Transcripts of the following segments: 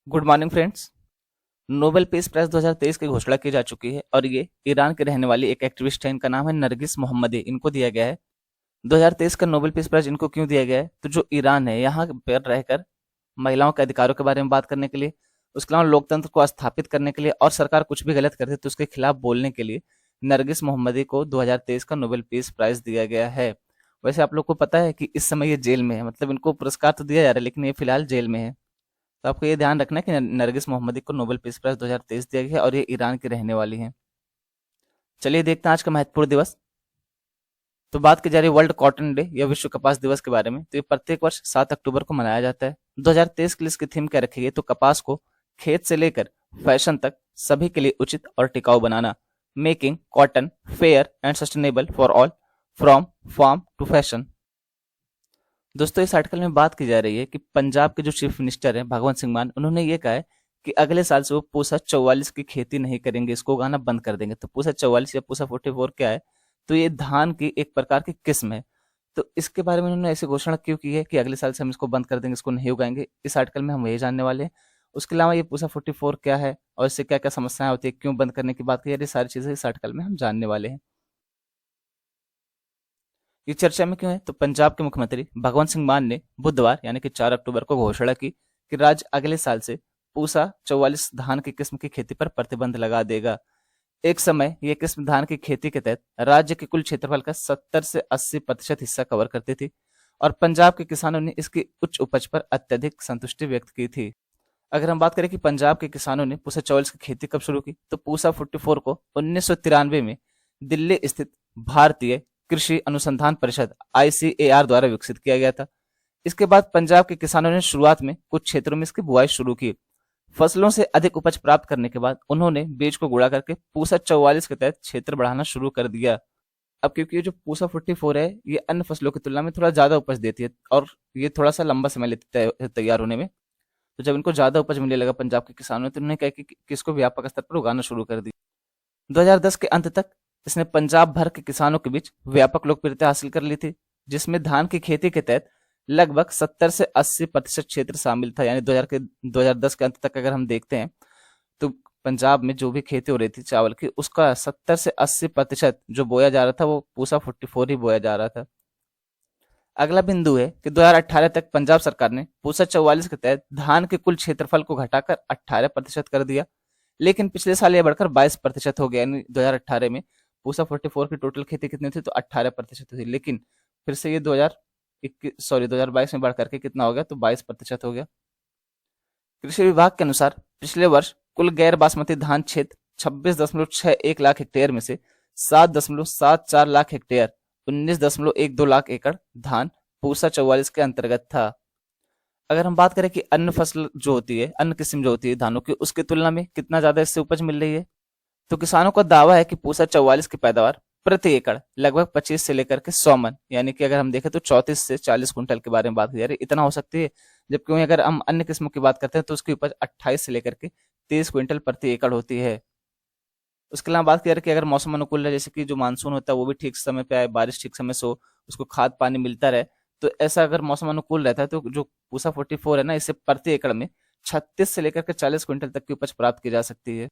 Good morning friends. Nobel peace prize 2023 की घोषणा की जा चुकी है और ये ईरान के रहने वाली एक एक्टिविस्ट है। इनका नाम है नरगिस मोहम्मदी। इनको दिया गया है 2023 का नोबेल पीस प्राइज। इनको क्यों दिया गया है? तो जो ईरान है यहाँ पर रहकर महिलाओं के अधिकारों के बारे में बात करने के लिए, उसके अलावा लोकतंत्र को स्थापित करने के लिए और सरकार कुछ भी गलत करती है तो उसके खिलाफ बोलने के लिए नरगिस मोहम्मदी को 2023 का नोबेल पीस प्राइज दिया गया है। वैसे आप लोग को पता है कि इस समय ये जेल में है, मतलब इनको पुरस्कार तो दिया जा रहा है लेकिन ये फिलहाल जेल में है। तो आपको ये ध्यान रखना है कि नरगिस मोहम्मदी को नोबेल पीस प्राइज 2023 दिया गया है और ये ईरान की रहने वाली हैं। चलिए देखते हैं आज का महत्वपूर्ण दिवस। तो बात की जा रही है वर्ल्ड कॉटन डे या विश्व कपास दिवस के बारे में। तो ये प्रत्येक वर्ष 7 अक्टूबर को मनाया जाता है। 2023 के लिए इसकी थीम क्या रखी गई? तो कपास को खेत से लेकर फैशन तक सभी के लिए उचित और टिकाऊ बनाना, making cotton fair and sustainable for all from farm to fashion. दोस्तों इस आर्टिकल में बात की जा रही है कि पंजाब के जो चीफ मिनिस्टर हैं भगवंत सिंह मान, उन्होंने ये कहा है कि अगले साल से वो पूसा 44 की खेती नहीं करेंगे, इसको उगाना बंद कर देंगे। तो पूसा 44 या पूसा 44 क्या है? तो ये धान की एक प्रकार की किस्म है। तो इसके बारे में उन्होंने ऐसी घोषणा क्यों की है कि अगले साल से हम इसको बंद कर देंगे, इसको नहीं उगाएंगे? इस आर्टिकल में हम यही जानने वाले हैं। उसके अलावा ये पूसा 44 क्या है और इससे क्या क्या समस्याएं होती है, क्यों बंद करने की बात की जा रही है, सारी चीजें इस आर्टिकल में हम जानने वाले हैं। ये चर्चा में क्यों है? तो पंजाब के मुख्यमंत्री भगवंत सिंह मान ने बुधवार यानी कि 4 अक्टूबर को घोषणा की कि राज्य अगले साल से पूसा 44 धान की किस्म की खेती पर प्रतिबंध लगा देगा। एक समय यह किस्म धान की खेती के तहत राज्य के कुल क्षेत्रफल का 70 से 80% हिस्सा कवर करती थी और पंजाब के किसानों ने इसकी उच्च उपज पर अत्यधिक संतुष्टि व्यक्त की थी। अगर हम बात करें कि पंजाब के किसानों ने पूसा 44 की खेती कब शुरू की, तो पूसा 44 को 1993 में दिल्ली स्थित भारतीय कृषि अनुसंधान परिषद ICAR द्वारा विकसित किया गया था। इसके बाद पंजाब के किसानों ने शुरुआत में कुछ क्षेत्रों में इसकी बुआई शुरू की। फसलों से अधिक उपज प्राप्त करने के बाद उन्होंने बीज को गुड़ा करके पूसा 44 के तहत क्षेत्र बढ़ाना शुरू कर दिया। अब क्योंकि ये जो पूसा 44 है ये अन्य फसलों की तुलना में थोड़ा ज्यादा उपज देती है और ये थोड़ा सा लंबा समय लेती है तैयार होने में। तो जब इनको ज्यादा उपज मिलने लगा पंजाब के किसानों ने, तो उन्होंने कहा कि इसको व्यापक स्तर पर उगाना शुरू कर दी। 2010 के अंत तक इसने पंजाब भर के किसानों के बीच व्यापक लोकप्रियता हासिल कर ली थी, जिसमें धान की खेती के तहत लगभग 70 से 80% क्षेत्र शामिल था। यानी 2010 के अंत तक अगर हम देखते हैं तो पंजाब में जो भी खेती हो रही थी चावल की, उसका 70 से 80% जो बोया जा रहा था वो पूसा 44 ही बोया जा रहा था। अगला बिंदु है कि 2018 तक पंजाब सरकार ने पूसा 44 के तहत धान के कुल क्षेत्रफल को घटाकर 18% कर दिया, लेकिन पिछले साल यह बढ़कर 22% हो गया। यानी 2018 में पूसा 44 की टोटल खेती कितनी थी? तो 18% थी, लेकिन फिर से ये 2022 में बढ़ करके कितना हो गया? तो 22% हो गया। कृषि विभाग के अनुसार पिछले वर्ष कुल गैर बासमती धान क्षेत्र 26.61 लाख हेक्टेयर में से 7.74 लाख हेक्टेयर 19.12 लाख एकड़ धान पूसा 44 के अंतर्गत था। अगर हम बात करें कि अन्य फसल जो होती है, अन्य किस्म जो होती है धानों की, उसकी तुलना में कितना ज्यादा इससे उपज मिल रही है, तो किसानों का दावा है कि पूसा 44 की पैदावार प्रति एकड़ लगभग 25 से लेकर के 100 मन, यानी कि अगर हम देखें तो 34 से 40 कुंटल के बारे में बात की जा रही है, इतना हो सकती है। जबकि वहीं अगर हम अन्य किस्मों की बात करते हैं तो उसकी उपज 28 से लेकर के 30 क्विंटल प्रति एकड़ होती है। उसके अलावा बात करें कि अगर मौसम अनुकूल है, जैसे कि जो मानसून होता है वो भी ठीक समय पे आए, बारिश ठीक समय से हो, उसको खाद पानी मिलता रहे, तो ऐसा अगर मौसम अनुकूल रहता है तो जो पूसा 44 है ना, इससे प्रति एकड़ में 36 से लेकर के 40 क्विंटल तक की उपज प्राप्त की जा सकती है।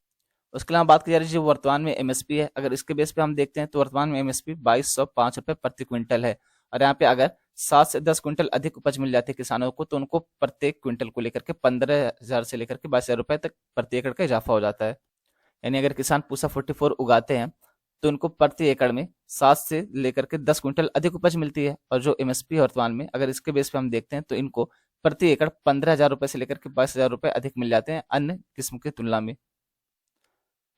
उसके अलावा बात की जा रही है जो वर्तमान में MSP है, अगर इसके बेस पे हम देखते हैं तो वर्तमान में MSP 2205 रुपए प्रति क्विंटल है। और यहाँ पे अगर 7 से 10 क्विंटल अधिक उपज मिल जाती है किसानों को, तो उनको प्रत्येक क्विंटल को लेकर के 15,000 से लेकर के 22,000 रुपए तक प्रति एकड़ का इजाफा हो जाता है। यानी अगर किसान पूसा 44 उगाते हैं तो उनको प्रति एकड़ में 7 से लेकर के 10 क्विंटल अधिक उपज मिलती है। और जो MSP वर्तमान में, अगर इसके बेस पे हम देखते हैं तो इनको प्रति एकड़ 15,000 रुपए से लेकर के 22,000 रुपए अधिक मिल जाते हैं अन्य किस्म की तुलना में।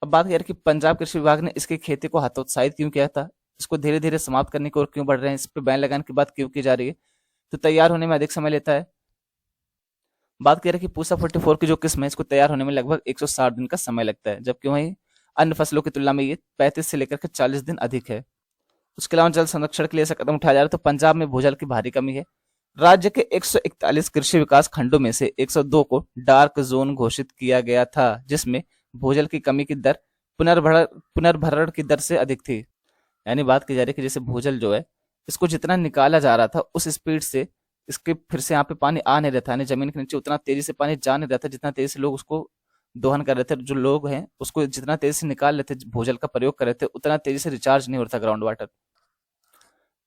अब बात करें कि पंजाब कृषि विभाग ने इसकी खेती को हतोत्साहित क्यों किया था, इसको धीरे धीरे समाप्त करने की ओर क्यों बढ़ रहे हैं, इस पर बैन लगाने की बात क्यों की जा रही है, तो तैयार होने में अधिक समय लेता है। बात करें कि पूसा 44 की जो किस्म है इसको तैयार होने में लगभग 160 दिन का समय लगता है, जबकि वहीं अन्य फसलों की तुलना में ये 35 से लेकर के 40 दिन अधिक है। उसके अलावा जल संरक्षण के लिए ऐसा कदम उठाया जा रहा है। तो पंजाब में भूजल की भारी कमी है। राज्य के 141 कृषि विकास खंडों में से 102 को डार्क जोन घोषित किया गया था, जिसमें भूजल की कमी की दर पुनर्भरण की दर से अधिक थी। यानी बात की जा रही है कि जैसे भूजल जो है इसको जितना निकाला जा रहा था उस स्पीड से इसके फिर से यहाँ पे पानी आ नहीं रहता, यानी जमीन के नीचे उतना तेजी से पानी जा नहीं रहता जितना तेजी से लोग उसको दोहन कर रहे थे। जो लोग हैं उसको जितना तेजी से निकाल लेते, भूजल का प्रयोग कर रहे थे, उतना तेजी से रिचार्ज नहीं होता ग्राउंड वाटर।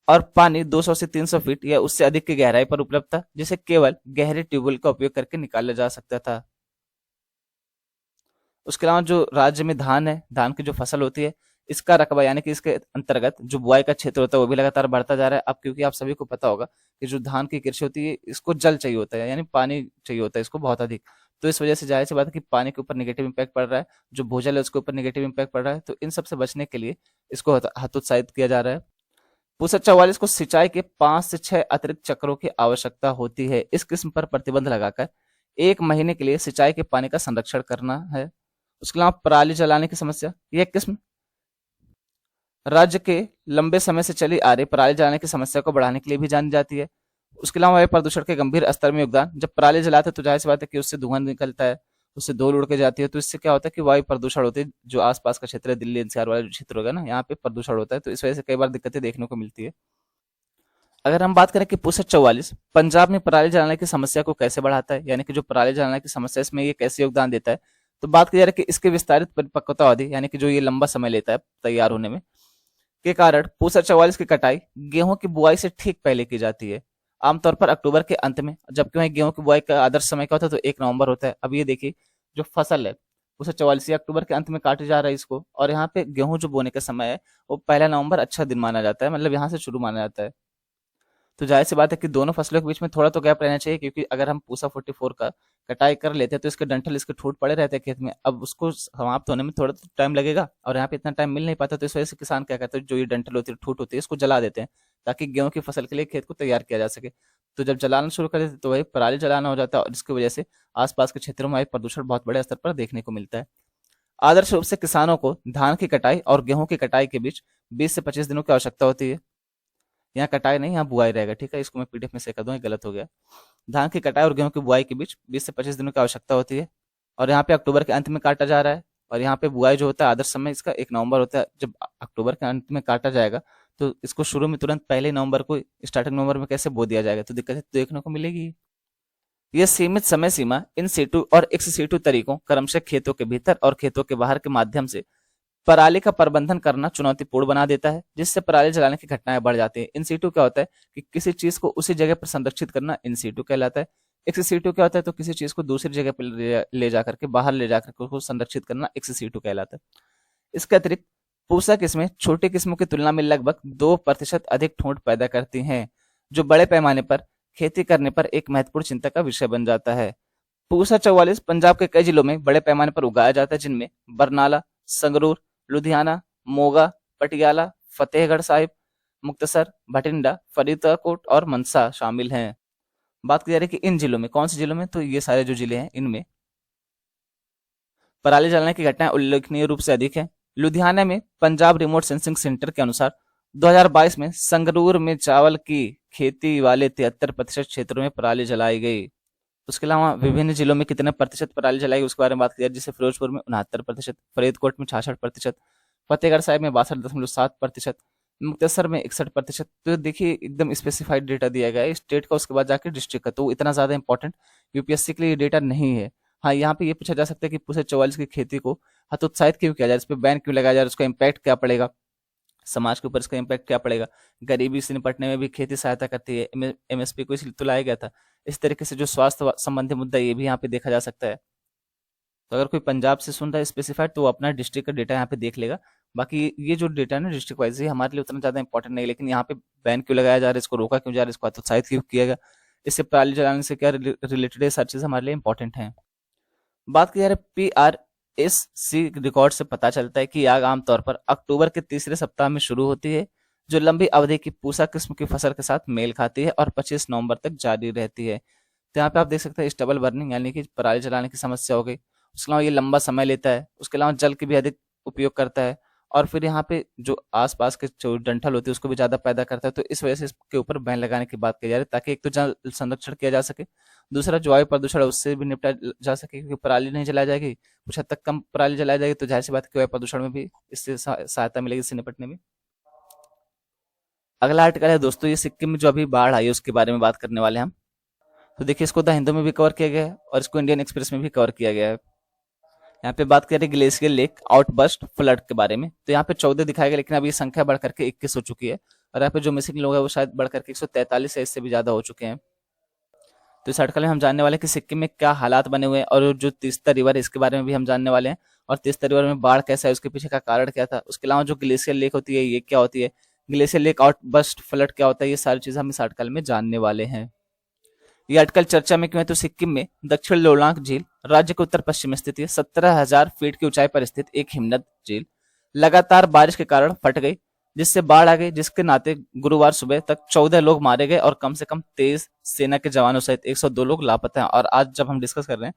और पानी 200 से 300 फीट या उससे अधिक की गहराई पर उपलब्ध था, जिसे केवल गहरे ट्यूबवेल का उपयोग करके निकाला जा सकता था। उसके अलावा जो राज्य में धान है, धान की जो फसल होती है, इसका रकबा यानी कि इसके अंतर्गत जो बुआई का क्षेत्र होता है वो भी लगातार बढ़ता जा रहा है। अब क्योंकि आप सभी को पता होगा कि जो धान की कृषि होती है इसको जल चाहिए होता है, यानी पानी चाहिए होता है इसको बहुत अधिक। तो इस वजह से जाहिर सी बात है कि पानी के ऊपर नेगेटिव इम्पैक्ट पड़ रहा है, जो भूजल है उसके ऊपर नेगेटिव इम्पैक्ट पड़ रहा है। तो इन सब से बचने के लिए इसको हतोत्साहित किया जा रहा है। पूसा 44 को सिंचाई के 5 से 6 अतिरिक्त चक्रों की आवश्यकता होती है। इस किस्म पर प्रतिबंध लगाकर 1 महीने के लिए सिंचाई के पानी का संरक्षण करना है। उसके अलावा पराली जलाने की समस्या, यह किस्म राज्य के लंबे समय से चली आ रही पराली जलाने की समस्या को बढ़ाने के लिए भी जानी जाती है। उसके अलावा वायु प्रदूषण के गंभीर स्तर में योगदान, जब पराली जलाते हैं तो जाहिर सी बात है कि उससे धुआं निकलता है, उससे धूल उड़ के जाती है, तो इससे क्या होता है कि वायु प्रदूषण होती है। जो आसपास का क्षेत्र है, दिल्ली एनसीआर वाला जो क्षेत्र होगा ना, यहाँ पे प्रदूषण होता है, तो इस वजह से कई बार दिक्कतें देखने को मिलती है। अगर हम बात करें कि पूसा 44 पंजाब में पराली जलाने की समस्या को कैसे बढ़ाता है, यानी कि जो पराली जलाने की समस्या इसमें ये कैसे योगदान देता है, तो बात की जा रही है कि इसके विस्तारित परिपक्वता अवधि, यानी कि जो ये लंबा समय लेता है तैयार होने में, के कारण पूसा 44 की कटाई गेहूं की बुआई से ठीक पहले की जाती है, आमतौर पर अक्टूबर के अंत में। जबकि वहीं गेहूं की बुआई का आदर्श समय क्या होता है, तो 1 नवंबर होता है। अब ये देखिए, जो फसल है पूसा 44 अक्टूबर के अंत में काटे जा रहा है इसको, और यहाँ पे गेहूं जो बोने का समय है वो 1 नवंबर अच्छा दिन माना जाता है, मतलब यहाँ से शुरू माना जाता है। तो जाहिर सी बात है कि दोनों फसलों के बीच में थोड़ा तो गैप रहना चाहिए, क्योंकि अगर हम पूसा 44 का कटाई कर लेते हैं तो इसके डंठल, इसके ठूट पड़े रहते हैं खेत में, अब उसको समाप्त होने में थोड़ा तो टाइम लगेगा, और यहाँ पे इतना टाइम मिल नहीं पाता। तो इस वजह से किसान क्या करते हैं, जो ये डंठल होती है, ठूट होती है, इसको जला देते हैं ताकि गेहूं की फसल के लिए खेत को तैयार किया जा सके। तो जब जलाना शुरू कर देते तो वही पराली जलाना हो जाता है, और इसकी वजह से आसपास के क्षेत्रों में प्रदूषण बहुत बड़े स्तर पर देखने को मिलता है। आदर्श रूप से किसानों को धान की कटाई और गेहूं की कटाई के बीच 20 से 25 दिनों की आवश्यकता होती है। यहाँ कटाई नहीं, यहाँ बुआई रहेगा, ठीक है, इसको मैं पीडीएफ में से कर दूँ, गलत हो गया। धान की कटाई और गेहूं की बुआई के बीच 20 से 25 दिनों की आवश्यकता होती है, और यहाँ पे अक्टूबर के अंत में काटा जा रहा है। और यहाँ पे बुआई जो होता है आदर्श समय इसका 1 नवंबर होता है। जब अक्टूबर के अंत में काटा जाएगा तो इसको शुरू में तुरंत पहले नवंबर को, स्टार्टिंग नवंबर में कैसे बो दिया जाएगा, तो दिक्कत देखने को मिलेगी। यह सीमित समय सीमा इन सीटू और एक्स सीटू तरीकों क्रमशः खेतों के भीतर और खेतों के बाहर के माध्यम से पराली का प्रबंधन करना चुनौतीपूर्ण बना देता है, जिससे पराली जलाने की घटनाएं बढ़ जाती है। इन सीटू क्या होता है कि किसी चीज को उसी जगह पर संरक्षित करना इन सीटू कहलाता है। एक्स सीटू क्या होता है, तो किसी चीज को दूसरी जगह पर ले जाकर के, बाहर ले जाकर के उसको संरक्षित करना एक्स सीटू कहलाता है। इसके अतिरिक्त पूसा किस्में छोटी किस्मों की तुलना में लगभग 2% अधिक ठूंठ पैदा करती हैं, जो बड़े पैमाने पर खेती करने पर एक महत्वपूर्ण चिंता का विषय बन जाता है। पूसा 44 पंजाब के कई जिलों में बड़े पैमाने पर उगाया जाता है, जिनमें बरनाला, संगरूर, लुधियाना, मोगा, पटियाला, फतेहगढ़ साहिब, मुक्तसर, भटिंडा, फरीदाकोट और मनसा शामिल हैं। बात की जा रही है कि इन जिलों में, कौन से जिलों में, तो ये सारे जो जिले हैं इनमें पराली जलाने की घटनाएं उल्लेखनीय रूप से अधिक है। लुधियाना में पंजाब रिमोट सेंसिंग सेंटर के अनुसार 2022 में संगरूर में चावल की खेती वाले 73% क्षेत्रों में पराली जलाई गई। उसके अलावा विभिन्न जिलों में कितने प्रतिशत पराली जलाई गई उसके बारे में बात की जाए, जैसे फिरोजपुर में 69%, फरीदकोट में 66%, फतेहगढ़ साहिब में 62.7%, मुक्तसर में 61%। तो देखिए एकदम स्पेसिफाइड डेटा दिया गया है स्टेट का, उसके बाद जाके डिस्ट्रिक्ट का, तो इतना ज्यादा इंपॉर्टेंट यूपीएससी के लिए डेटा नहीं है। हाँ, यहाँ पे ये पूछा जा सकता है कि पूरे 44 की खेती को हतोत्साहित क्यों किया जाए, इस पर बैन क्यों लगाया जाए, उसका इम्पैक्ट क्या पड़ेगा, समाज के ऊपर इसका इम्पैक्ट क्या पड़ेगा। गरीबी से निपटने में भी खेती सहायता करती है, एमएसपी को इसलिए तो लाया गया था। इस तरीके से जो स्वास्थ्य संबंधी मुद्दा ये भी यहाँ पे देखा जा सकता है। तो अगर कोई पंजाब से सुन रहा है स्पेसिफाइड, तो वो अपना डिस्ट्रिक्ट का डेटा यहाँ पे देख लेगा। बाकी ये जो डेटा है ना डिस्ट्रिक्ट वाइज, ये हमारे लिए उतना ज्यादा इंपॉर्टेंट नहीं, लेकिन यहाँ पे बैन क्यों लगाया जा रहा है, इसको रोका क्यों जा रहा है, इसको हतोत्साहित क्यों किया गया, इससे पराली जलाने से क्या रिलेटेड है, सारी चीज हमारे लिए इंपॉर्टेंट है। बात की जा रही है PRSC रिकॉर्ड से पता चलता है कि आग आमतौर पर अक्टूबर के तीसरे सप्ताह में शुरू होती है, जो लंबी अवधि की पूसा किस्म की फसल के साथ मेल खाती है और 25 नवंबर तक जारी रहती है। तो यहाँ पे आप देख सकते हैं स्टबल बर्निंग, यानी कि पराली जलाने की समस्या हो गई। उसके अलावा ये लंबा समय लेता है, उसके अलावा जल की भी अधिक उपयोग करता है, और फिर यहाँ पे जो आसपास के जो डंठल होती है उसको भी ज्यादा पैदा करता है। तो इस वजह से इसके ऊपर बैन लगाने की बात की जा रही है, ताकि एक तो जल संरक्षण किया जा सके, दूसरा जो वायु प्रदूषण है उससे भी निपटा जा सके, क्योंकि पराली नहीं जलाई जाएगी, कुछ हद तक कम पराली जलाई जाएगी, तो जाहिर सी बात है कि वायु प्रदूषण में भी इससे सहायता मिलेगी, इससे निपटने में। अगला आर्टिकल है दोस्तों, ये सिक्किम में जो अभी बाढ़ आई है उसके बारे में बात करने वाले हैं हम। तो देखिए, इसको द हिंदू में भी कवर किया गया है और इसको इंडियन एक्सप्रेस में भी कवर किया गया है। यहाँ पे बात करें ग्लेशियर लेक आउटबर्स्ट फ्लड के बारे में, तो यहाँ पे 14 दिखाया गया, लेकिन अभी ये संख्या बढ़ करके 21 हो चुकी है। और यहाँ पे जो मिसिंग लोग हैं वो शायद बढ़ करके 143 या इससे भी ज्यादा हो चुके हैं। तो इस आर्टिकल में हम जानने वाले हैं कि सिक्किम में क्या हालात बने हुए हैं, और जो तीस्ता रिवर है इसके बारे में भी हम जानने वाले हैं, और तीस्ता रिवर में बाढ़ कैसा है, उसके पीछे का कारण क्या था। उसके अलावा जो ग्लेशियर लेक होती है ये क्या होती है, ग्लेशियर लेक आउटबर्स्ट फ्लड क्या होता है, ये सारी चीजें हम इस आर्टिकल में जानने वाले हैं। ये आर्टिकल चर्चा में क्यों है, तो सिक्किम में दक्षिण लोलांग झील राज्य के उत्तर पश्चिम में स्थित है। 17,000 फीट की ऊंचाई पर स्थित एक हिमनद झील लगातार बारिश के कारण फट गई, जिससे बाढ़ आ गई, जिसके नाते गुरुवार सुबह तक 14 लोग मारे गए और कम से कम 23 सेना के जवानों सहित 102 लोग लापता हैं। और आज जब हम डिस्कस कर रहे हैं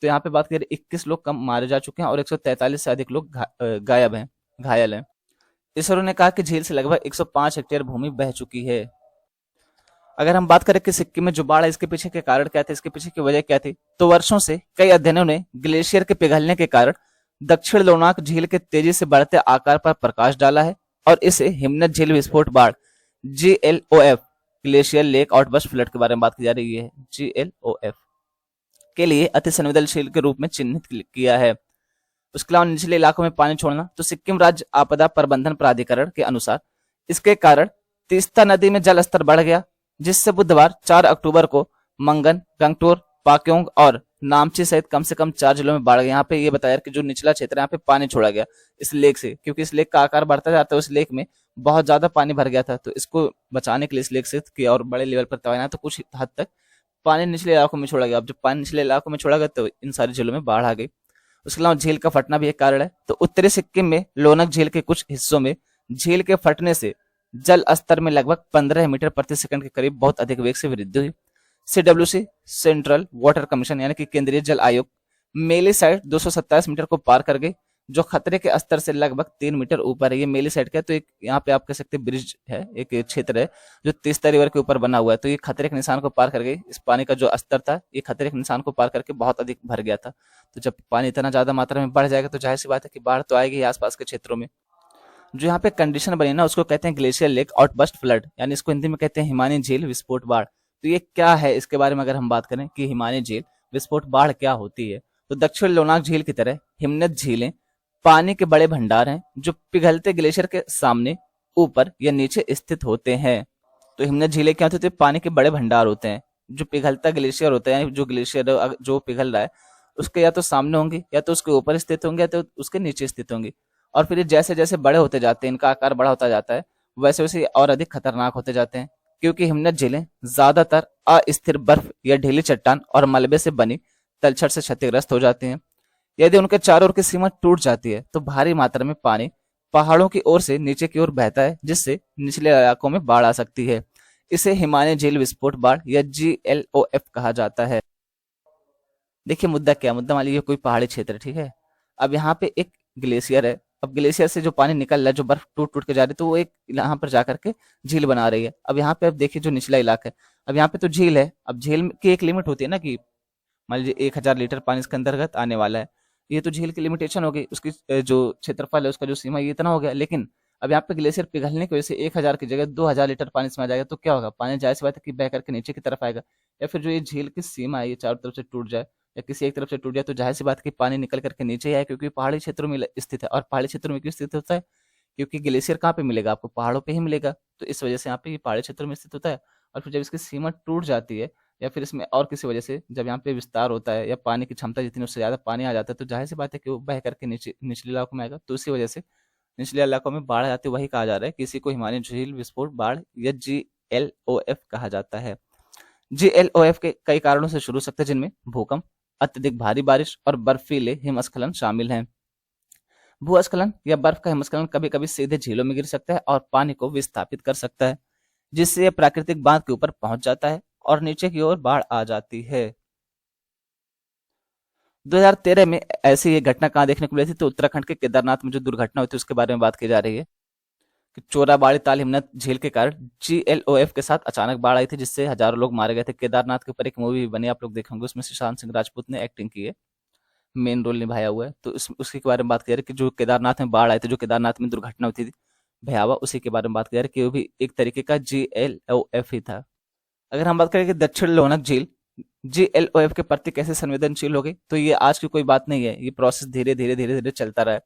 तो यहाँ पे बात करें 21 लोग कम मारे जा चुके हैं और 143 से अधिक लोग गायब हैं, घायल हैं। इसरो ने कहा कि झील से लगभग 105 हेक्टेयर भूमि बह चुकी है। अगर हम बात करें कि सिक्किम में जो बाढ़ है इसके पीछे के कारण क्या थे, इसके पीछे की वजह क्या थी, तो वर्षों से कई अध्ययनों ने ग्लेशियर के पिघलने के कारण दक्षिण लोनाक झील के तेजी से बढ़ते आकार पर प्रकाश डाला है, और इसे हिमनद झील विस्फोट बाढ़ GLOF glacier lake outburst flood के बारे में बात की जा रही है, GLOF के लिए अति संवेदनशील के रूप में चिन्हित किया है। उसके अलावा निचले इलाकों में पानी छोड़ना, तो सिक्किम राज्य आपदा प्रबंधन प्राधिकरण के अनुसार इसके कारण तीस्ता नदी में जल स्तर बढ़ गया, जिससे बुधवार 4 अक्टूबर को मंगन, गंगटोर, पाक्योंग और नामची सहित कम से कम 4 जिलों में बाढ़ गई। यहाँ पे ये बताया कि जो निचला क्षेत्र है यहाँ पे पानी छोड़ा गया इस लेक से, क्योंकि इस लेक का आकार बढ़ता जाता है, उस लेक में बहुत ज्यादा पानी भर गया था, तो इसको बचाने के लिए इस लेक से किया और बड़े लेवल पर तैनात, तो कुछ हद तक पानी निचले इलाकों में छोड़ा गया। अब जब पानी निचले इलाकों में छोड़ा गया तो इन सारे जिलों में बाढ़ आ गई। उसके अलावा झील का फटना भी एक कारण है, तो उत्तरी सिक्किम में लोनक झील के कुछ हिस्सों में झील के फटने से जल स्तर में लगभग 15 मीटर प्रति सेकंड के करीब बहुत अधिक वेग से वृद्धि हुई। CWC सेंट्रल वाटर कमीशन यानी कि केंद्रीय जल आयोग मेली साइड 227 मीटर को पार कर गई, जो खतरे के स्तर से लगभग 3 मीटर ऊपर है। ये मेली साइड का, तो एक यहाँ पे आप कह सकते हैं ब्रिज है, एक क्षेत्र है जो तीस्ता रिवर के ऊपर बना हुआ है, तो ये खतरे के निशान को पार कर गई। इस पानी का जो स्तर था ये खतरे के निशान को पार करके बहुत अधिक भर गया था। तो जब पानी इतना ज्यादा मात्रा में बढ़ जाएगा तो जाहिर सी बात है कि बाढ़ तो आएगी आसपास के क्षेत्रों में। जो यहाँ पे कंडीशन बनी ना उसको कहते हैं ग्लेशियर लेक आउटबर्स्ट फ्लड, यानी इसको हिंदी में कहते हैं हिमानी झील विस्फोट बाढ़। तो ये क्या है, इसके बारे में अगर हम बात करें कि हिमानी झील विस्फोट बाढ़ क्या होती है, तो दक्षिण लोनाक झील की तरह हिमनद झीलें पानी के बड़े भंडार हैं जो पिघलते ग्लेशियर के सामने, ऊपर या नीचे स्थित होते हैं। तो हिमनद झीलें क्या होती है, पानी के बड़े भंडार होते हैं। जो पिघलता ग्लेशियर होता है, जो ग्लेशियर जो पिघल रहा है उसके या तो सामने होंगे, या तो उसके ऊपर स्थित होंगे, या तो उसके नीचे स्थित होंगे। और फिर जैसे जैसे बड़े होते जाते हैं, इनका आकार बड़ा होता जाता है, वैसे वैसे और अधिक खतरनाक होते जाते हैं, क्योंकि हिमनद झीलें ज्यादातर अस्थिर बर्फ या ढीली चट्टान और मलबे से बनी तलछट से क्षतिग्रस्त हो जाती हैं। यदि उनके चारों ओर की सीमा टूट जाती है तो भारी मात्रा में पानी पहाड़ों की ओर से नीचे की ओर बहता है, जिससे निचले इलाकों में बाढ़ आ सकती है। इसे हिमालय झील विस्फोट बाढ़ या GLOF कहा जाता है। देखिए मुद्दा क्या, मुद्दा मान लीजिए कोई पहाड़ी क्षेत्र है, ठीक है। अब यहाँ पे एक ग्लेशियर है, अब ग्लेशियर से जो पानी निकल रहा है, जो बर्फ टूट टूट के जा रही है, तो वो एक यहाँ पर जाकर के झील बना रही है। अब यहाँ पे अब देखिए जो निचला इलाका है, अब यहाँ पे तो झील है, अब झील की एक लिमिट होती है ना, कि मान लीजिए 1000 लीटर पानी इसके अंतर्गत आने वाला है, ये तो झील की लिमिटेशन हो गई, उसकी जो क्षेत्रफल है उसका जो सीमा ये इतना हो गया। लेकिन अब यहाँ पे ग्लेशियर पिघलने की वजह से 1000 की जगह 2000 लीटर पानी इसमें आ जाएगा, तो क्या होगा, पानी जाहिर सी बात है कि बह करके नीचे की तरफ आएगा। या फिर जो ये झील की सीमा है ये चारों तरफ से टूट जाए या किसी एक तरफ से टूट जाए, तो जाहिर सी बात है कि पानी निकल करके नीचे ही आए, क्योंकि पहाड़ी क्षेत्रों में स्थित है। और पहाड़ी क्षेत्रों में क्यों स्थित होता है, क्योंकि ग्लेशियर कहाँ पे मिलेगा, आपको पहाड़ों पे ही मिलेगा, तो इस वजह से यहाँ पे ये पहाड़ी क्षेत्रों में स्थित होता है। और फिर जब इसकी सीमा टूट जाती है या फिर इसमें और किसी वजह से जब यहाँ पे विस्तार होता है या पानी की क्षमता जितनी उससे ज्यादा पानी आ जाता है, तो जाहिर सी बात है कि वो बह करके निचले इलाकों में आएगा, तो उसी वजह से निचले इलाकों में बाढ़ आ जाती है। वही कहा जा रहा है कि इसी को हिमालय झील विस्फोट बाढ़ या GLOF कहा जाता है। GLOF के कई कारणों से शुरू हो सकते हैं, जिनमें भूकंप, अत्यधिक भारी बारिश और बर्फीले हिमस्खलन शामिल हैं। भूस्खलन या बर्फ का हिमस्खलन कभी कभी सीधे झीलों में गिर सकता है और पानी को विस्थापित कर सकता है, जिससे यह प्राकृतिक बांध के ऊपर पहुंच जाता है और नीचे की ओर बाढ़ आ जाती है। 2013 में ऐसी ये घटना कहां देखने को मिली थी, तो उत्तराखंड के केदारनाथ में जो दुर्घटना हुई थी उसके बारे में बात की जा रही है कि चोराबाड़ी ताल हिमनद झील के कारण GLOF के साथ अचानक बाढ़ आई थी, जिससे हजारों लोग मारे गए थे। केदारनाथ के ऊपर एक मूवी भी बनी, आप लोग देखेंगे, उसमें सुशांत सिंह राजपूत ने एक्टिंग की है, मेन रोल निभाया हुआ है। तो उसके बारे में बात की जा रही है कि जो केदारनाथ में बाढ़ आई थी, जो केदारनाथ में दुर्घटना हुई थी, भयावह, उसी के बारे में बात करें कि वो भी एक तरीके का GLOF ही था। अगर हम बात करें कि दक्षिण लोनाक झील GLOF के प्रति कैसे संवेदनशील हो गई, तो ये आज की कोई बात नहीं है, ये प्रोसेस धीरे धीरे धीरे धीरे चलता रहा है।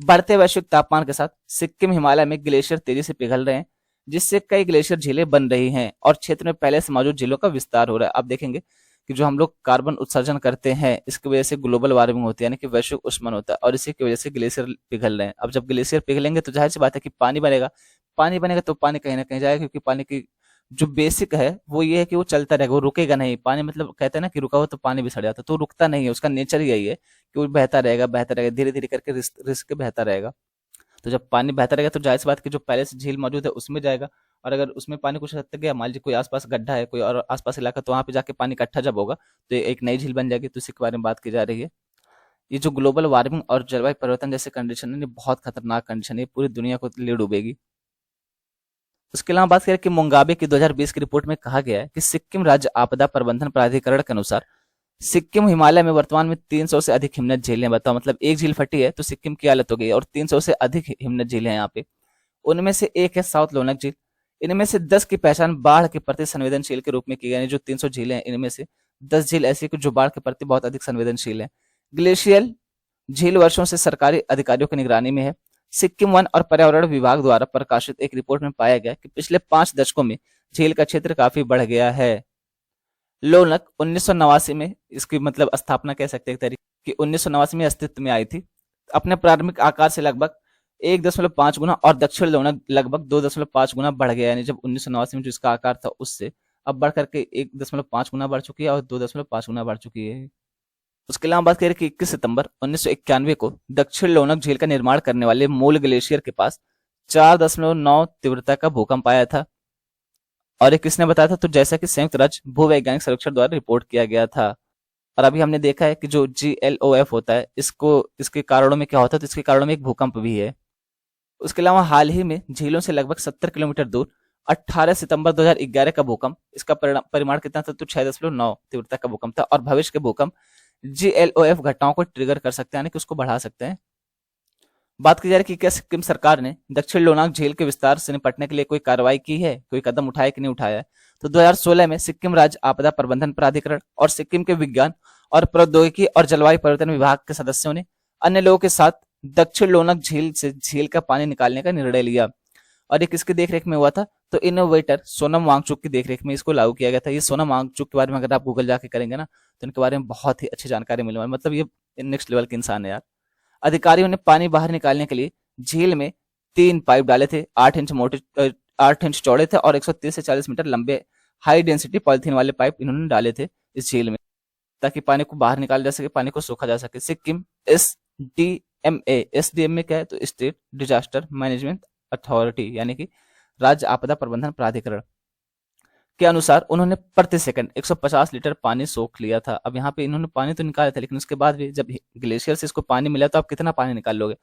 बढ़ते वैश्विक तापमान के साथ सिक्किम हिमालय में ग्लेशियर तेजी से पिघल रहे हैं, जिससे कई ग्लेशियर झीलें बन रही हैं और क्षेत्र में पहले से मौजूद झीलों का विस्तार हो रहा है। आप देखेंगे कि जो हम लोग कार्बन उत्सर्जन करते हैं, इसकी वजह से ग्लोबल वार्मिंग होती है, यानी कि वैश्विक उष्मन होता है, और इसी की वजह से ग्लेशियर पिघल रहे हैं। अब जब ग्लेशियर पिघलेंगे तो जाहिर सी बात है कि पानी बनेगा, पानी बनेगा तो पानी कहीं ना कहीं जाएगा, क्योंकि पानी की जो बेसिक है वो ये है कि वो चलता रहेगा, वो रुकेगा नहीं। पानी मतलब कहते हैं ना कि रुका हो तो पानी भी सड़ जाता है, तो रुकता नहीं है, उसका नेचर यही है कि वो बहता रहेगा, धीरे धीरे करके रिस्क रिस्क बहता रहेगा। तो जब पानी बहता रहेगा तो जाहिर सी बात कि जो पहले से झील मौजूद है उसमें जाएगा, और अगर उसमें पानी कुछ हद तक गया, मान लीजिए कोई आसपास गड्ढा है, कोई और आसपास इलाका, तो वहां पे जाके पानी इकट्ठा जब होगा तो ये एक नई झील बन जाएगी। तो इसी के बारे में बात की जा रही है। ये जो ग्लोबल वार्मिंग और जलवायु परिवर्तन जैसे कंडीशन है, ये बहुत खतरनाक कंडीशन है, पूरी दुनिया को ले डूबेगी। उसके अलावा बात करें कि मुंगाबे की 2020 की रिपोर्ट में कहा गया है कि सिक्किम राज्य आपदा प्रबंधन प्राधिकरण के अनुसार सिक्किम हिमालय में वर्तमान में 300 से अधिक हिमनद झीलें, बताओ, मतलब एक झील फटी है तो सिक्किम की हालत हो गई है, और 300 से अधिक हिमनद झीलें हैं यहाँ पे। उनमें से एक है साउथ लोनक झील। इनमें से 10 की पहचान बाढ़ के प्रति संवेदनशील के रूप में की गई है। जो 300 झीलें हैं, इनमें से 10 झील ऐसी जो बाढ़ के प्रति बहुत अधिक संवेदनशील है। ग्लेशियल झील वर्षों से सरकारी अधिकारियों की निगरानी में है। सिक्किम वन और पर्यावरण विभाग द्वारा प्रकाशित एक रिपोर्ट में पाया गया कि पिछले 5 दशकों में झील का क्षेत्र काफी बढ़ गया है। लोनक 1989 में, इसकी मतलब स्थापना कह सकते हैं तरीके कि 1989 में अस्तित्व में आई थी, अपने प्रारंभिक आकार से लगभग 1.5 गुना, और दक्षिण लोनक लगभग 2.5 गुना बढ़ गया। यानी जब 1989 में जो इसका आकार था उससे अब बढ़ करके 1.5 गुना बढ़ चुकी है और 2.5 गुना बढ़ चुकी है। उसके अलावा बात करें कि 21 सितंबर 1991 को दक्षिण लोनक झील का निर्माण करने वाले मूल ग्लेशियर के पास 4.9 तीव्रता का भूकंप आया था। और ये किसने बताया था? तो जैसा कि संयुक्त राज्य भूवैज्ञानिक सर्वेक्षण द्वारा रिपोर्ट किया गया था। और अभी हमने देखा है कि जो GLOF होता है, इसके कारणों में क्या होता है, तो इसके कारणों में एक भूकंप भी है। उसके अलावा हाल ही में झीलों से लगभग 70 किलोमीटर दूर 18 सितंबर 2011 का भूकंप, इसका परिमाण कितना था? तो 6.9 तीव्रता का भूकंप था। और भविष्य के भूकंप GLOF घटनाओं को ट्रिगर कर सकते हैं, यानी कि उसको बढ़ा सकते हैं। बात की जा रही है कि क्या सिक्किम सरकार ने दक्षिण लोनाक झील के विस्तार से निपटने के लिए कोई कार्रवाई की है, कोई कदम उठाया कि नहीं उठाया है? तो 2016 में सिक्किम राज्य आपदा प्रबंधन प्राधिकरण और सिक्किम के विज्ञान और प्रौद्योगिकी और जलवायु परिवर्तन विभाग के सदस्यों ने अन्य लोगों के साथ दक्षिण लोनक झील से झील का पानी निकालने का निर्णय लिया। और ये किसकी देखरेख में हुआ था? तो इनोवेटर सोनम वांगचुक की देखरेख में इसको लागू किया गया था। ये सोनम वांगचुक के बारे में अगर आप गूगल जाके करेंगे ना, तो इनके बारे में बहुत ही अच्छी जानकारी मिलने वाली, मतलब ये नेक्स्ट लेवल के इंसान है यार। अधिकारियों ने पानी बाहर निकालने के लिए झील में 3 पाइप डाले थे, 8 इंच चौड़े थे और 130 से 40 मीटर लंबे हाई डेंसिटी पॉलिथीन वाले पाइप इन्होंने डाले थे इस झील में, ताकि पानी को बाहर निकाला जा सके, पानी को सोखा जा सके। सिक्किम SDMA क्या है? तो स्टेट डिजास्टर मैनेजमेंट अथॉरिटी, यानी कि राज्य आपदा प्रबंधन प्राधिकरण के अनुसार उन्होंने प्रति सेकंड 150 लीटर पानी सोख लिया था। अब यहाँ पे इन्होंने पानी तो निकाला था, लेकिन उसके बाद भी जब ग्लेशियर से इसको पानी मिला तो आप कितना पानी निकाल लोगे?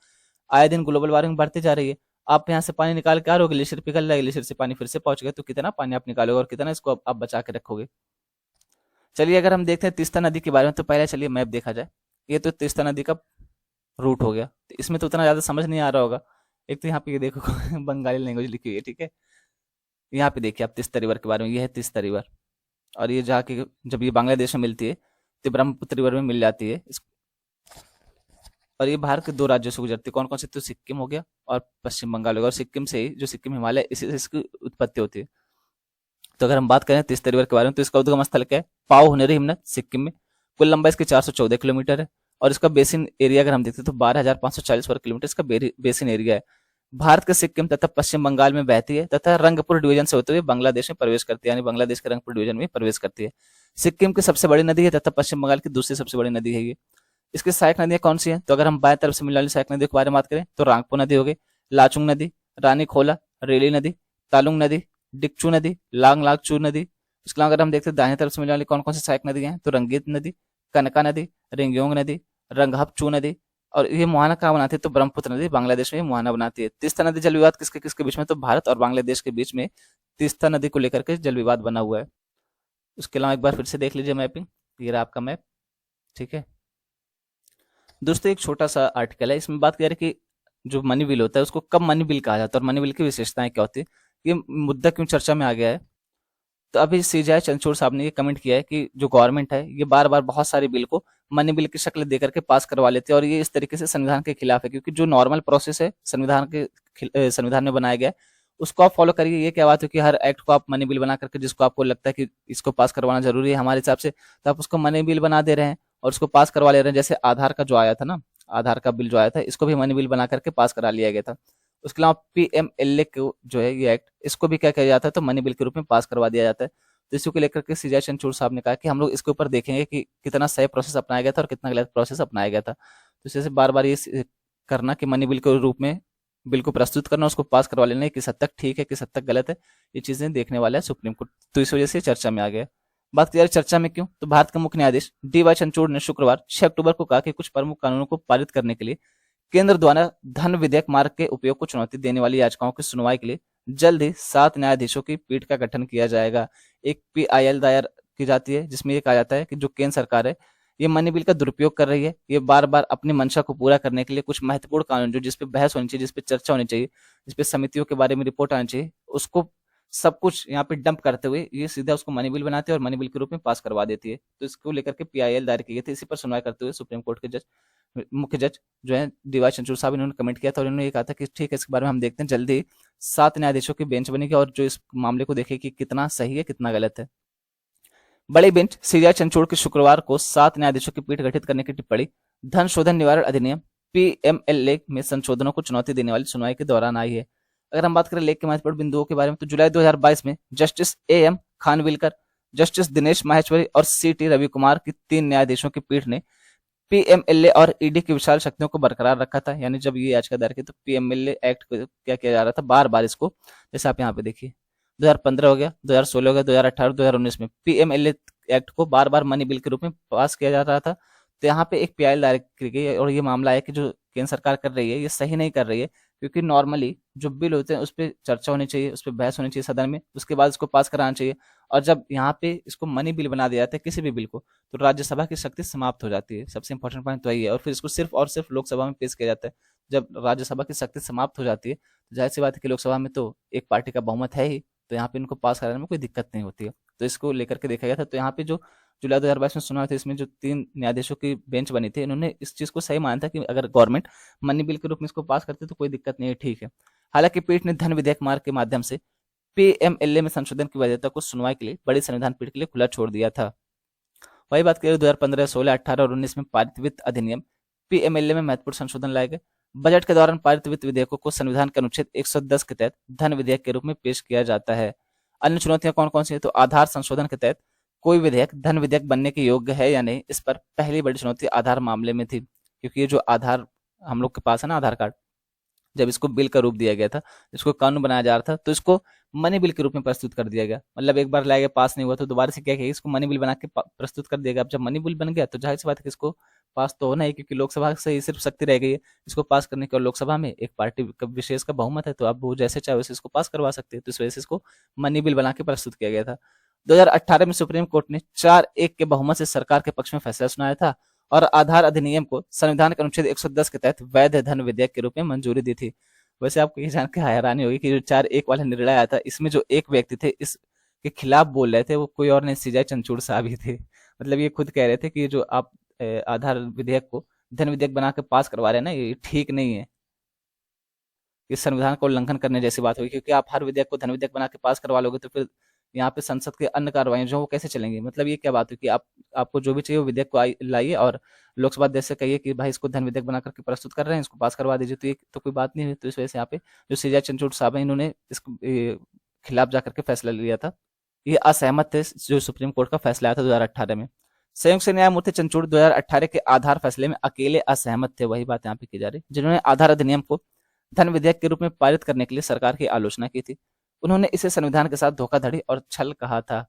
आए दिन ग्लोबल वार्मिंग बढ़ती जा रही है, आप यहाँ से पानी निकाल के आ रहे हो, ग्लेशियर पिघल रहा है, ग्लेशियर से पानी फिर से पहुंच गया, तो कितना पानी आप निकालोगे और कितना इसको आप बचा के रखोगे? चलिए अगर हम देखते हैं तीस्ता नदी के बारे में, तो पहले चलिए मैप देखा जाए। ये तो तीस्ता नदी का रूट हो गया, तो इसमें तो उतना ज्यादा समझ नहीं आ रहा होगा। एक तो यहाँ पे ये देखो बंगाली लैंग्वेज लिखी हुई है, ठीक है। यहाँ पे देखिए आप तीस्ता रिवर के बारे में, ये है तीस्ता रिवर, और ये जहाँ की जब ये बांग्लादेश में मिलती है तो ब्रह्मपुत्र रिवर में मिल जाती है। और ये भारत के 2 राज्यों से गुजरती है। कौन कौन से? तो सिक्किम हो गया और पश्चिम बंगाल हो गया, और सिक्किम से ही जो सिक्किम हिमालय, इसी से इसकी उत्पत्ति होती है। तो अगर हम बात करें तीस्ता रिवर के बारे में, तो इसका उद्गम स्थल क्या है? पाव हुनेरी हिमनद, सिक्किम में। कुल लंबाई इसकी 414 किलोमीटर है, और इसका बेसिन एरिया अगर हम देखते हैं तो 12,540 वर्ग किलोमीटर इसका बेसिन एरिया है। भारत के सिक्किम तथा पश्चिम बंगाल में बहती है तथा रंगपुर डिवीजन से होते हुए बांग्लादेश में प्रवेश करती है, यानी बांग्लादेश के रंगपुर डिवीजन में प्रवेश करती है। सिक्किम की सबसे बड़ी नदी है तथा पश्चिम बंगाल की दूसरी सबसे बड़ी नदी है ये। इसकी सहायक नदियां कौन सी हैं? तो अगर हम बाएं तरफ से मिलने वाली सहायक नदियों के बारे में बात करें तो रांगपो नदी हो गई, लाचुंग नदी, रानी खोला, रेली नदी, तालुंग नदी, डिक्चू नदी, लांग लागचू नदी। इसके अलावा अगर हम देखते हैं दाहिने तरफ से मिलने वाली कौन कौन सी सहायक नदियां हैं, तो रंगीत नदी, कनका नदी, रिंग्योंग नदी, रंगहपचू नदी। और ये मुहाना कहाँ बनाती है? तो ब्रह्मपुत्र नदी बांग्लादेश में मुहाना बनाती है। तीस्ता नदी जल विवाद किसके किसके बीच में? तो भारत और बांग्लादेश के बीच में तीस्ता नदी को लेकर के जल विवाद बना हुआ है। उसके अलावा एक बार फिर से देख लीजिए मैपिंग, ये रहा आपका मैप, ठीक है दोस्तों। एक छोटा सा आर्टिकल है, इसमें बात कर रहे कि जो मनी बिल होता है उसको कब मनी बिल कहा जाता है और मनी बिल की विशेषताएं क्या होती है, ये मुद्दा क्यों चर्चा में आ गया है। तो अभी सीजेआई चंद्रचूड़ साहब ने ये कमेंट किया है कि जो गवर्नमेंट है ये बार बार बहुत सारे बिल को मनी बिल की शक्ल देकर के पास करवा लेते हैं और ये इस तरीके से संविधान के खिलाफ है, क्योंकि जो नॉर्मल प्रोसेस है संविधान में बनाया गया है उसको आप फॉलो करिए। ये क्या बात है कि हर एक्ट को आप मनी बिल बना करके, जिसको आपको लगता है कि इसको पास करवाना जरूरी है हमारे हिसाब से, तो आप उसको मनी बिल बना दे रहे हैं और उसको पास करवा ले रहे हैं। जैसे आधार का जो आया था ना, आधार का बिल जो आया था, इसको भी मनी बिल बना करके पास करा लिया गया था। उसके अलावा पीएमएलए को जो है ये एक्ट, इसको भी क्या किया जाता है, तो मनी बिल के रूप में पास करवा दिया जाता है। तो इसी को लेकर के सीजेआई चंद्रचूड़ साहब ने कहा कि हम लोग इसके ऊपर देखेंगे कि कितना सही प्रोसेस अपनाया गया था और कितना गलत प्रोसेस अपनाया गया था। तो इसी से बार बार ये करना कि मनी बिल के रूप में बिल को प्रस्तुत करना, उसको पास करवा लेना, किस हद तक ठीक है किस हद तक गलत है, ये चीजें देखने वाला है सुप्रीम कोर्ट। तो इस वजह से चर्चा में आ गया। बात करें चर्चा में क्यों, तो भारत के मुख्य न्यायाधीश डीवाई चंद्रचूड़ ने शुक्रवार 6 अक्टूबर को कहा कि कुछ प्रमुख कानूनों को पारित करने के लिए केंद्र द्वारा धन विधेयक मार्ग के उपयोग को चुनौती देने वाली याचिकाओं की सुनवाई के लिए जल्द ही 7 न्यायाधीशों की पीठ का गठन किया जाएगा। एक पीआईएल दायर की जाती है जिसमें यह कहा जाता है कि जो केंद्र सरकार है ये मनी बिल का दुरुपयोग कर रही है, ये बार बार अपनी मंशा को पूरा करने के लिए कुछ महत्वपूर्ण कानून जो जिसपे बहस होनी चाहिए, जिसपे चर्चा होनी चाहिए, जिसपे समितियों के बारे में रिपोर्ट आनी चाहिए, उसको सब कुछ यहाँ पे डंप करते हुए ये सीधा उसको मनी बिल बनाती है और मनी बिल के रूप में पास करवा देती है। तो इसको लेकर के पीआईएल दायर की गई थी। इसी पर सुनवाई करते हुए सुप्रीम कोर्ट के मुख्य जज जो है डीवाई चंद्रचूड़ साहब, इन्होंने कमेंट किया था और इन्होंने ये कहा था कि ठीक है इसके बारे में हम देखते हैं, जल्दी 7 न्यायाधीशों की बेंच बनेगी और जो इस मामले को देखेगी कि कितना सही है कितना गलत है। बड़ी बेंच सीजेआई चंद्रचूड़ की शुक्रवार को 7 न्यायाधीशों की पीठ गठित करने की टिप्पणी धन शोधन निवारण अधिनियम पीएमएलए में संशोधनों को चुनौती देने वाली सुनवाई के दौरान आई है। अगर हम बात करें लेख के महत्वपूर्ण बिंदुओं के बारे में, तो जुलाई 2022 में justice AM Khanwilkar, justice Dinesh Maheshwari और सीटी रवि कुमार की 3 न्यायाधीशों की पीठ ने पीएमएलए और ईडी की विशाल शक्तियों को बरकरार रखा था। यानी जब ये याचिका दायर की तो पीएमएलए एक्ट को क्या किया जा रहा था, बार बार इसको, जैसे आप यहाँ पे देखिए 2015 हो गया, 2016 हो गया, 2018, 2019 में पीएमएलए एक्ट को बार बार मनी बिल के रूप में पास किया जा रहा था। तो यहाँ पे एक पीआईएल दायर की गई और ये मामला है कि जो केंद्र सरकार कर रही है ये सही नहीं कर रही है, क्योंकि नॉर्मली जो बिल होते हैं उस पर चर्चा होनी चाहिए, उस पर बहस होनी चाहिए सदन में, उसके बाद इसको पास कराना चाहिए। और जब यहाँ पे इसको मनी बिल बना दिया जाता है किसी भी बिल को, तो राज्यसभा की शक्ति समाप्त हो जाती है। सबसे इंपॉर्टेंट पॉइंट तो यही है। और फिर इसको सिर्फ और सिर्फ लोकसभा में पेश किया जाता है। जब राज्यसभा की शक्ति समाप्त हो जाती है तो जाहिर सी बात है कि लोकसभा में तो एक पार्टी का बहुमत है ही, तो यहाँ पे इनको पास कराने में कोई दिक्कत नहीं होती है। तो इसको लेकर के देखा गया था। तो यहाँ पे जो जुलाई 2022 में सुना था, इसमें जो 3 न्यायाधीशों की बेंच बनी थी, इन्होंने इस चीज को सही माना था कि अगर गवर्नमेंट मनी बिल के रूप में इसको पास करती तो कोई दिक्कत नहीं है, ठीक है। हालांकि पीठ ने धन विधेयक मार्ग के माध्यम से पीएमएलए में संशोधन की वैधता को सुनवाई के लिए बड़ी संविधान पीठ के लिए खुला छोड़ दिया था। वही बात करें 2015, 16, 18 और 19 में पारित वित्त अधिनियम पीएमएलए में महत्वपूर्ण संशोधन लाए गए। बजट के दौरान पारित वित्त विधेयकों को संविधान के अनुच्छेद 110 के तहत धन विधेयक के रूप में पेश किया जाता है। अन्य चुनौतियां कौन कौन सी है, तो आधार संशोधन के तहत कोई विधेयक धन विधेयक बनने के योग्य है या नहीं, इस पर पहली बड़ी चुनौती आधार मामले में थी, क्योंकि ये जो आधार हम लोग के पास है ना, आधार कार्ड, जब इसको बिल का रूप दिया गया था, इसको कानून बनाया जा रहा था, तो इसको मनी बिल के रूप में प्रस्तुत कर दिया गया। मतलब एक बार लाया गया, पास नहीं हुआ, तो दोबारा से क्या किया, इसको मनी बिल बना के प्रस्तुत कर दिया गया। अब जब मनी बिल बन गया तो जाहिर सी बात है कि इसको पास तो होना ही, क्योंकि लोकसभा से ही सिर्फ शक्ति रह गई है इसको पास करने की, और लोकसभा में एक पार्टी विशेष का बहुमत है, तो अब वो जैसे चाहे वैसे इसको पास करवा सकते हैं। तो इस वजह से इसको मनी बिल बना के प्रस्तुत किया गया था। 2018 में सुप्रीम कोर्ट ने 4-1 के बहुमत से सरकार के पक्ष में फैसला सुनाया था और आधार अधिनियम को संविधान के अनुच्छेद 110 के तहत वैध धन विधेयक के रूप में मंजूरी दी थी। वैसे आपको ये जान के हैरानी होगी कि जो 4-1 वाला निर्णय आया था, इसमें जो एक व्यक्ति थे इसके खिलाफ बोल रहे थे, वो कोई और नहीं, सीजेआई चंद्रचूड़ साहब ही थे। मतलब ये खुद कह रहे थे कि जो आप आधार विधेयक को धन विधेयक बना के पास करवा रहे हैं ना, ये ठीक नहीं है, ये संविधान का उल्लंघन करने जैसी बात होगी, क्योंकि आप हर विधेयक को धन विधेयक बना के पास करवा लोगे तो फिर यहाँ पे संसद के अन्य कार्रवाई जो वो कैसे चलेंगी। मतलब ये क्या बात हुई कि आपको जो भी चाहिए वो विधेयक को लाइए और लोकसभा अध्यक्ष से कहिए कि भाई इसको धन विधेयक बना करके प्रस्तुत कर रहे हैं, इसको पास करवा दीजिए, तो ये तो कोई बात नहीं हुई। तो इस वजह से यहाँ पे जो सीजेआई चंद्रचूड़ साहब है, इन्होंने इसको खिलाफ जाकर के फैसला लिया था। ये असहमत थे जो सुप्रीम कोर्ट का फैसला आया था 2018 में। संयुक्त से न्यायमूर्ति चंद्रचूड़ 2018 के आधार फैसले में अकेले असहमत थे, वही बात यहाँ पे की जा रही, जिन्होंने आधार अधिनियम को धन विधेयक के रूप में पारित करने के लिए सरकार की आलोचना की थी। उन्होंने इसे संविधान के साथ धोखाधड़ी और छल कहा था।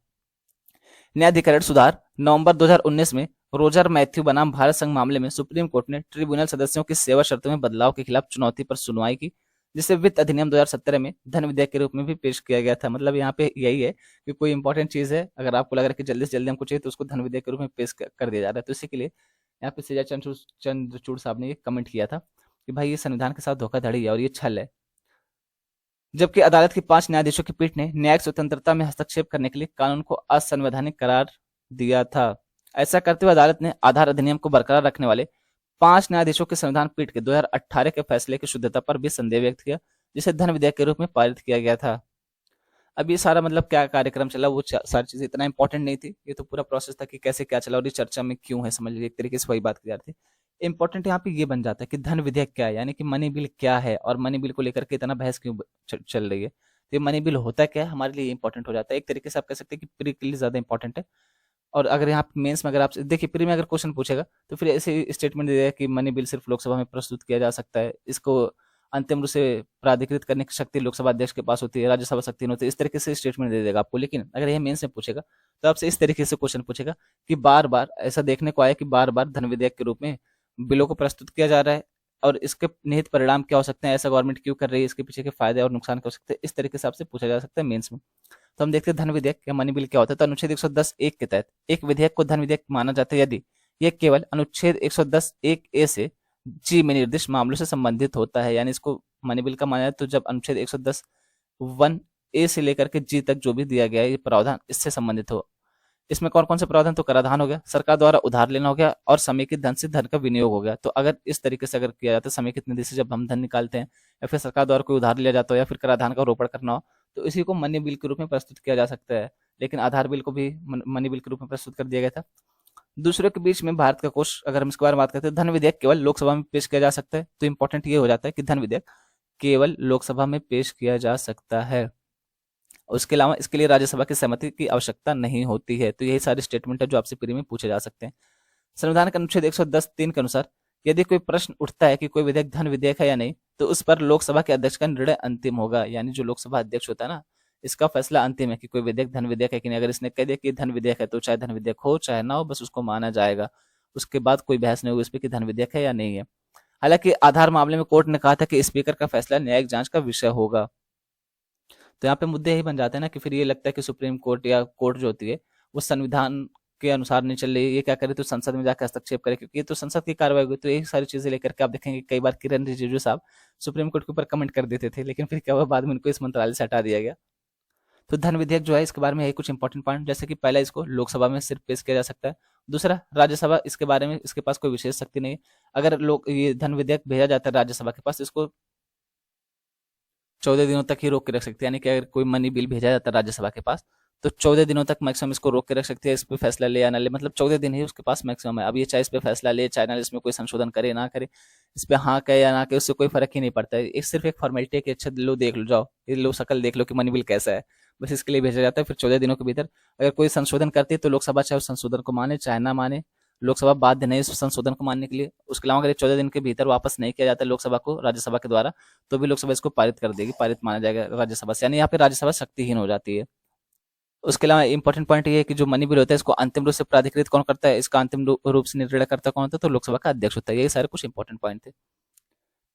न्यायाधिकरण सुधार नवंबर 2019 में रोजर मैथ्यू बनाम भारत संघ मामले में सुप्रीम कोर्ट ने ट्रिब्यूनल सदस्यों की सेवा शर्तों में बदलाव के खिलाफ चुनौती पर सुनवाई की, जिसे वित्त अधिनियम 2017 में धन विधेयक के रूप में भी पेश किया गया था। मतलब यहाँ पे यही है कि कोई इंपॉर्टेंट चीज है, अगर आपको लग रहा है कि जल्दी से जल्दी हमको चाहिए, तो उसको धन विधेयक के रूप में पेश कर दिया जा रहा है। तो इसी के लिए यहाँ पे सीजेआई चंद्रचूड़ साहब ने ये कमेंट किया था। कि भाई ये संविधान के साथ धोखाधड़ी है और ये छल है। जबकि अदालत की 5 न्यायाधीशों की पीठ ने न्यायिक स्वतंत्रता में हस्तक्षेप करने के लिए कानून को असंवैधानिक करार दिया था। ऐसा करते हुए अदालत ने आधार अधिनियम को बरकरार रखने वाले 5 न्यायाधीशों के संविधान पीठ के 2018 के फैसले की शुद्धता पर भी संदेह व्यक्त किया, जिसे धन विधेयक के रूप में पारित किया गया था। अब ये सारा मतलब क्या कार्यक्रम चला, वो सारी चीजें इतना इंपॉर्टेंट नहीं थी, ये तो पूरा प्रोसेस था कि कैसे क्या चला और ये चर्चा में क्यों है, समझ लीजिए एक तरीके से वही बात की जा रही थी। इंपॉर्टेंट यहाँ पे ये बन जाता है कि धन विधेयक क्या है, यानी कि मनी बिल क्या है और मनी बिल को लेकर के इतना बहस क्यों चल रही है। तो ये मनी बिल होता क्या है हमारे लिए इंपॉर्टेंट हो जाता है। एक तरीके से आप कह सकते हैं कि प्री के लिए ज्यादा इंपॉर्टेंट है। और अगर यहाँ पे मेंस में अगर आप देखिए, प्री में अगर क्वेश्चन पूछेगा तो फिर ऐसे स्टेटमेंट दे देगा कि मनी बिल सिर्फ लोकसभा में प्रस्तुत किया जा सकता है, इसको अंतिम रूप से प्राधिकृत करने की शक्ति लोकसभा अध्यक्ष के पास होती है, राज्यसभा शक्ति नहीं होती, इस तरीके से स्टेटमेंट दे देगा आपको। लेकिन अगर यह मेंस में पूछेगा तो आपसे इस तरीके से क्वेश्चन पूछेगा कि बार बार ऐसा देखने को आया कि बार बार धन विधेयक के रूप में बिलों को प्रस्तुत किया जा रहा है और इसके निहित परिणाम क्या हो सकते हैं, ऐसा गवर्नमेंट क्यों कर रही है, इसके पीछे के फायदे और नुकसान क्या हो सकते हैं, इस तरीके से आपसे पूछा जा सकता है मेंस में। तो हम देखते हैं धन विधेयक या मनी बिल क्या होता है। तो अनुच्छेद 110(1) के तहत एक विधेयक को धन विधेयक माना जाता है यदि यह केवल अनुच्छेद 110(1) से जी में निर्दिष्ट मामलों से संबंधित होता है। यानी इसको मनी बिल का माना जाए तो जब अनुच्छेद 110(1) से लेकर के जी तक जो भी दिया गया है ये प्रावधान इससे संबंधित हो। इसमें कौन कौन से प्रावधान, तो कराधान हो गया, सरकार द्वारा उधार लेना हो गया और समेकित धन से धन का विनियोग हो गया। तो अगर इस तरीके से अगर किया जाता है समेकित निधि से जब हम धन निकालते हैं या फिर सरकार द्वारा कोई उधार लिया जाता हो या फिर कराधान का रोपण करना हो तो इसी को मनी बिल के रूप में प्रस्तुत किया जा सकता है। लेकिन आधार बिल को भी मनी बिल के रूप में प्रस्तुत कर दिया गया था। दूसरों के बीच में भारत का कोष, अगर हम इसके बारे में बात करते हैं, धन विधेयक केवल लोकसभा में पेश किया जा सकता है। तो इंपॉर्टेंट ये हो जाता है कि धन विधेयक केवल लोकसभा में पेश किया जा सकता है, उसके अलावा इसके लिए राज्यसभा की सहमति की आवश्यकता नहीं होती है। तो यही सारे स्टेटमेंट है जो आपसे प्री में पूछे जा सकते हैं। संविधान के अनुच्छेद 110(3) के अनुसार यदि कोई प्रश्न उठता है कि कोई विधेयक धन विधेयक है या नहीं तो उस पर लोकसभा के अध्यक्ष का निर्णय अंतिम होगा। यानी जो लोकसभा अध्यक्ष होता है ना, इसका फैसला अंतिम है कि कोई विधेयक धन विधेयक है कि नहीं। अगर इसने कह दिया कि धन विधेयक है तो चाहे धन विधेयक हो चाहे ना हो, बस उसको माना जाएगा। उसके बाद कोई बहस नहीं होगी इस पर कि धन विधेयक है या नहीं है। हालांकि आधार मामले में कोर्ट ने कहा था कि स्पीकर का फैसला न्यायिक जांच का विषय होगा। तो यहाँ पे मुद्दे यही बन जाते हैं ना कि फिर ये लगता है कि सुप्रीम कोर्ट या कोर्ट जो होती है वो संविधान के अनुसार नहीं चल रही, ये क्या करे तो संसद में जाकर हस्तक्षेप करे, क्योंकि ये तो संसद की कार्रवाई होगी। तो यही सारी चीजें लेकर के आप देखेंगे कई बार किरण रिजिजू साहब सुप्रीम कोर्ट के ऊपर कमेंट कर देते थे, लेकिन फिर क्या हुआ, बाद में उनको इस मंत्रालय से हटा दिया गया। तो धन विधेयक जो है इसके बारे में यही कुछ इंपॉर्टेंट पॉइंट, जैसे कि पहला इसको लोकसभा में सिर्फ पेश किया जा सकता है। दूसरा, राज्यसभा इसके बारे में इसके पास कोई विशेष शक्ति नहीं है। अगर लोग ये धन विधेयक भेजा जाता है राज्यसभा के पास, इसको 14 दिनों तक ही रोक के रख सकती है। यानी कि अगर कोई मनी बिल भेजा जाता है राज्यसभा के पास तो 14 दिनों तक मैक्सिमम इसको रोक के रख सकती है, इस पे फैसला ले या ना ले, मतलब 14 दिन ही उसके पास मैक्सिमम है। अब ये चाहे इस पे फैसला ले चाहे ना ले, इसमें कोई संशोधन करे ना करे, इस पे हाँ कहे या ना कहे, उससे कोई फर्क ही नहीं पड़ता है। एक सिर्फ एक फॉर्मेलिटी है कि अच्छा लो देख लो, जाओ ये लो शकल देख लो कि मनी बिल कैसा है, बस इसके लिए भेजा जाता है। फिर 14 दिनों के भीतर अगर कोई संशोधन करती है तो लोकसभा चाहे उस संशोधन को माने चाहे ना माने, लोकसभा बाध्य नहीं इस संशोधन को मानने के लिए। उसके अलावा अगर 14 दिन के भीतर वापस नहीं किया जाता लोकसभा को राज्यसभा के द्वारा तो भी लोकसभा इसको पारित कर देगी, पारित माना जाएगा राज्यसभा से, यानी यहाँ पे राज्यसभा शक्तिहीन हो जाती है। उसके अलावा इंपॉर्टेंट पॉइंट ये है कि जो मनी बिल होता है इसको अंतिम रूप से प्राधिकृत कौन करता है, इसका अंतिम रूप से निर्णय करता कौन होता है, तो लोकसभा का अध्यक्ष होता है। यही सारे कुछ इंपॉर्टेंट पॉइंट थे।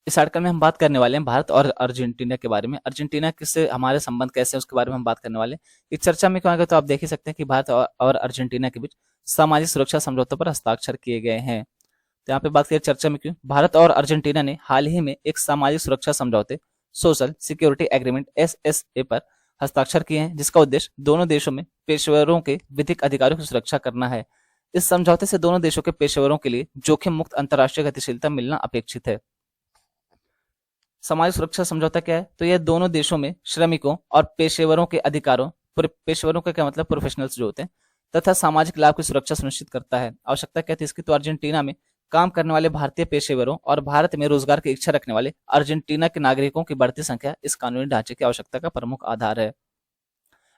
इस आर्टिकल में हम बात करने वाले हैं भारत और अर्जेंटीना के बारे में। अर्जेंटीना किससे हमारे संबंध कैसे हैं उसके बारे में हम बात करने वाले हैं। इस चर्चा में क्यों आएगा तो आप देख ही सकते हैं कि भारत और अर्जेंटीना के बीच सामाजिक सुरक्षा समझौतों पर हस्ताक्षर किए गए हैं। तो यहाँ पे बात करें चर्चा में क्यों, भारत और अर्जेंटीना ने हाल ही में एक सामाजिक सुरक्षा समझौते सोशल सिक्योरिटी एग्रीमेंट SSA पर हस्ताक्षर किए हैं, जिसका उद्देश्य दोनों देशों में पेशेवरों के विधिक अधिकारों की सुरक्षा करना है। इस समझौते से दोनों देशों के पेशेवरों के लिए जोखिम मुक्त अंतर्राष्ट्रीय गतिशीलता मिलना अपेक्षित है। सामाजिक सुरक्षा समझौता क्या है, तो यह दोनों देशों में श्रमिकों और पेशेवरों के अधिकारों, पेशेवरों का क्या मतलब, प्रोफेशनल्स जो होते हैं, तथा सामाजिक लाभ की सुरक्षा सुनिश्चित करता है। आवश्यकता क्या थी इसकी, तो अर्जेंटीना में काम करने वाले भारतीय पेशेवरों और भारत में रोजगार की इच्छा रखने वाले अर्जेंटीना के नागरिकों की बढ़ती संख्या इस कानूनी ढांचे की आवश्यकता का प्रमुख आधार है।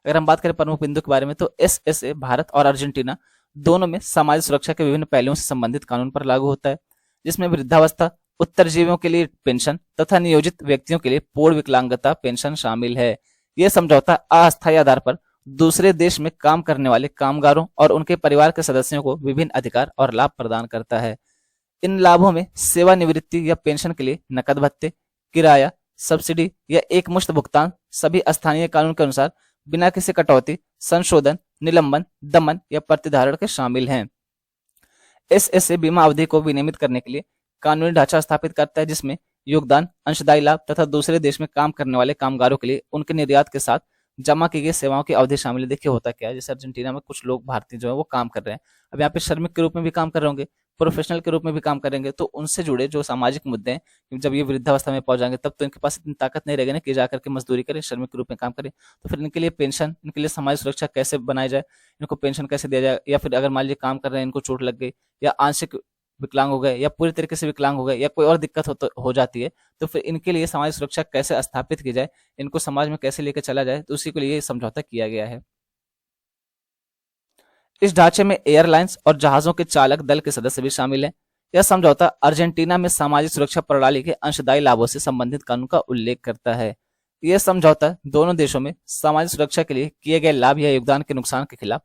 अगर हम बात करें प्रमुख बिंदु के बारे में तो SSA भारत और अर्जेंटीना दोनों में सामाजिक सुरक्षा के विभिन्न पहलुओं से संबंधित कानून पर लागू होता है, जिसमें वृद्धावस्था, उत्तरजीवियों के लिए पेंशन तथा नियोजित व्यक्तियों के लिए पूर्ण विकलांगता पेंशन शामिल है। यह समझौता अस्थायी आधार पर दूसरे देश में काम करने वाले कामगारों और उनके परिवार के सदस्यों को विभिन्न अधिकार और लाभ प्रदान करता है। इन लाभों में सेवानिवृत्ति या पेंशन के लिए नकद भत्ते, किराया, सब्सिडी या एक मुश्त भुगतान सभी स्थानीय कानून के अनुसार बिना किसी कटौती, संशोधन, निलंबन, दमन या प्रतिधारण के शामिल हैं। SSA बीमा अवधि को विनियमित करने के लिए कानूनी ढांचा स्थापित करता है जिसमें योगदान, अंशदायी लाभ तथा दूसरे देश में काम करने वाले कामगारों के लिए उनके निर्यात के साथ जमा की गई सेवाओं की अवधि शामिल है। देखिए होता क्या है, जैसे अर्जेंटीना में कुछ लोग भारतीय जो है वो काम कर रहे हैं, अब यहाँ पे श्रमिक के रूप में भी काम कर रहे होंगे, प्रोफेशनल के रूप में भी काम करेंगे, तो उनसे जुड़े जो सामाजिक मुद्दे हैं, जब ये वृद्धावस्था में पहुंच जाएंगे तब तो इनके पास इतनी ताकत नहीं रहेगी ना कि जाकर के मजदूरी करें, श्रमिक के रूप में काम करें। तो फिर इनके लिए पेंशन, इनके लिए समाज सुरक्षा कैसे बनाई जाए, इनको पेंशन कैसे दिया जाए, या फिर अगर मान लीजिए काम कर रहे हैं, इनको चोट लग गई या आंशिक विकलांग हो गए या पूरी तरीके से विकलांग हो गए या कोई और दिक्कत हो जाती है, तो फिर इनके लिए समाज सुरक्षा कैसे स्थापित की जाए, इनको समाज में कैसे लेकर चला जाए, तो उसी के लिए समझौता किया गया है। इस ढांचे में एयरलाइंस और जहाजों के चालक दल के सदस्य भी शामिल हैं। यह समझौता अर्जेंटीना में सामाजिक सुरक्षा प्रणाली के अंशदायी लाभों से संबंधित कानून का उल्लेख करता है। यह समझौता दोनों देशों में सामाजिक सुरक्षा के लिए किए गए लाभ या योगदान के नुकसान के खिलाफ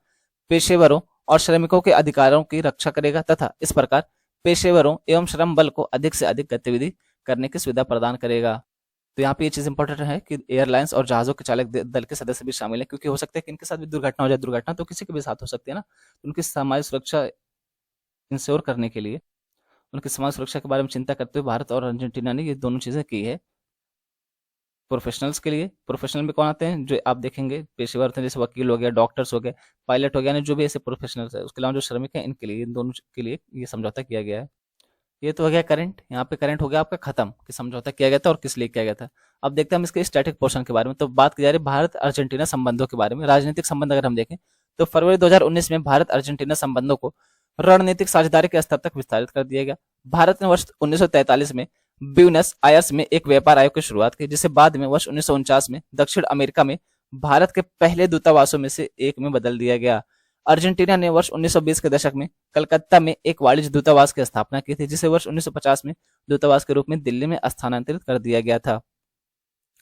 पेशेवरों और श्रमिकों के अधिकारों की रक्षा करेगा तथा इस प्रकार पेशेवरों एवं श्रम बल को अधिक से अधिक गतिविधि करने की सुविधा प्रदान करेगा। तो यहाँ पे ये चीज इंपॉर्टेंट है कि एयरलाइंस और जहाजों के चालक दल के सदस्य भी शामिल हैं, क्योंकि हो सकता है कि इनके साथ भी दुर्घटना हो जाए, दुर्घटना तो किसी के भी साथ हो सकती है ना, तो उनकी सामाजिक सुरक्षा इंश्योर करने के लिए, उनकी समाज सुरक्षा के बारे में चिंता करते हुए भारत और अर्जेंटीना ने ये दोनों चीजें की है। प्रोफेशनल्स के लिए, प्रोफेशनल में कौन आते हैं, जो आप देखेंगे पेशेवर होते हैं, जैसे वकील हो गया, डॉक्टर्स हो गए, पायलट हो गया, जो भी ऐसे प्रोफेशनल्स है, उसके अलावा जो श्रमिक है, इनके लिए, इन दोनों के लिए ये समझौता किया गया है। ये तो हो गया करंट, यहाँ पे करंट हो गया आपका खत्म कि समझौता किया गया था और किस लिए किया गया था। अब देखते हैं हम इसके स्टैटिक पोर्शन के बारे में। तो बात की जा रही है भारत अर्जेंटीना संबंधों के बारे में। राजनीतिक संबंध अगर हम देखें तो फरवरी 2019 में भारत अर्जेंटीना संबंधों को रणनीतिक साझेदारी के स्तर तक विस्तारित कर दिया गया। भारत ने वर्ष 1943 में ब्यूनस आयर्स में एक व्यापार आयोग की शुरुआत की, जिसे बाद में वर्ष 1949 में दक्षिण अमेरिका में भारत के पहले दूतावासों में से एक में बदल दिया गया। अर्जेंटीना ने वर्ष 1920 के दशक में कलकत्ता में एक वाणिज्य दूतावास की स्थापना की थी, जिसे वर्ष 1950 में दूतावास के रूप में दिल्ली में स्थानांतरित कर दिया गया था।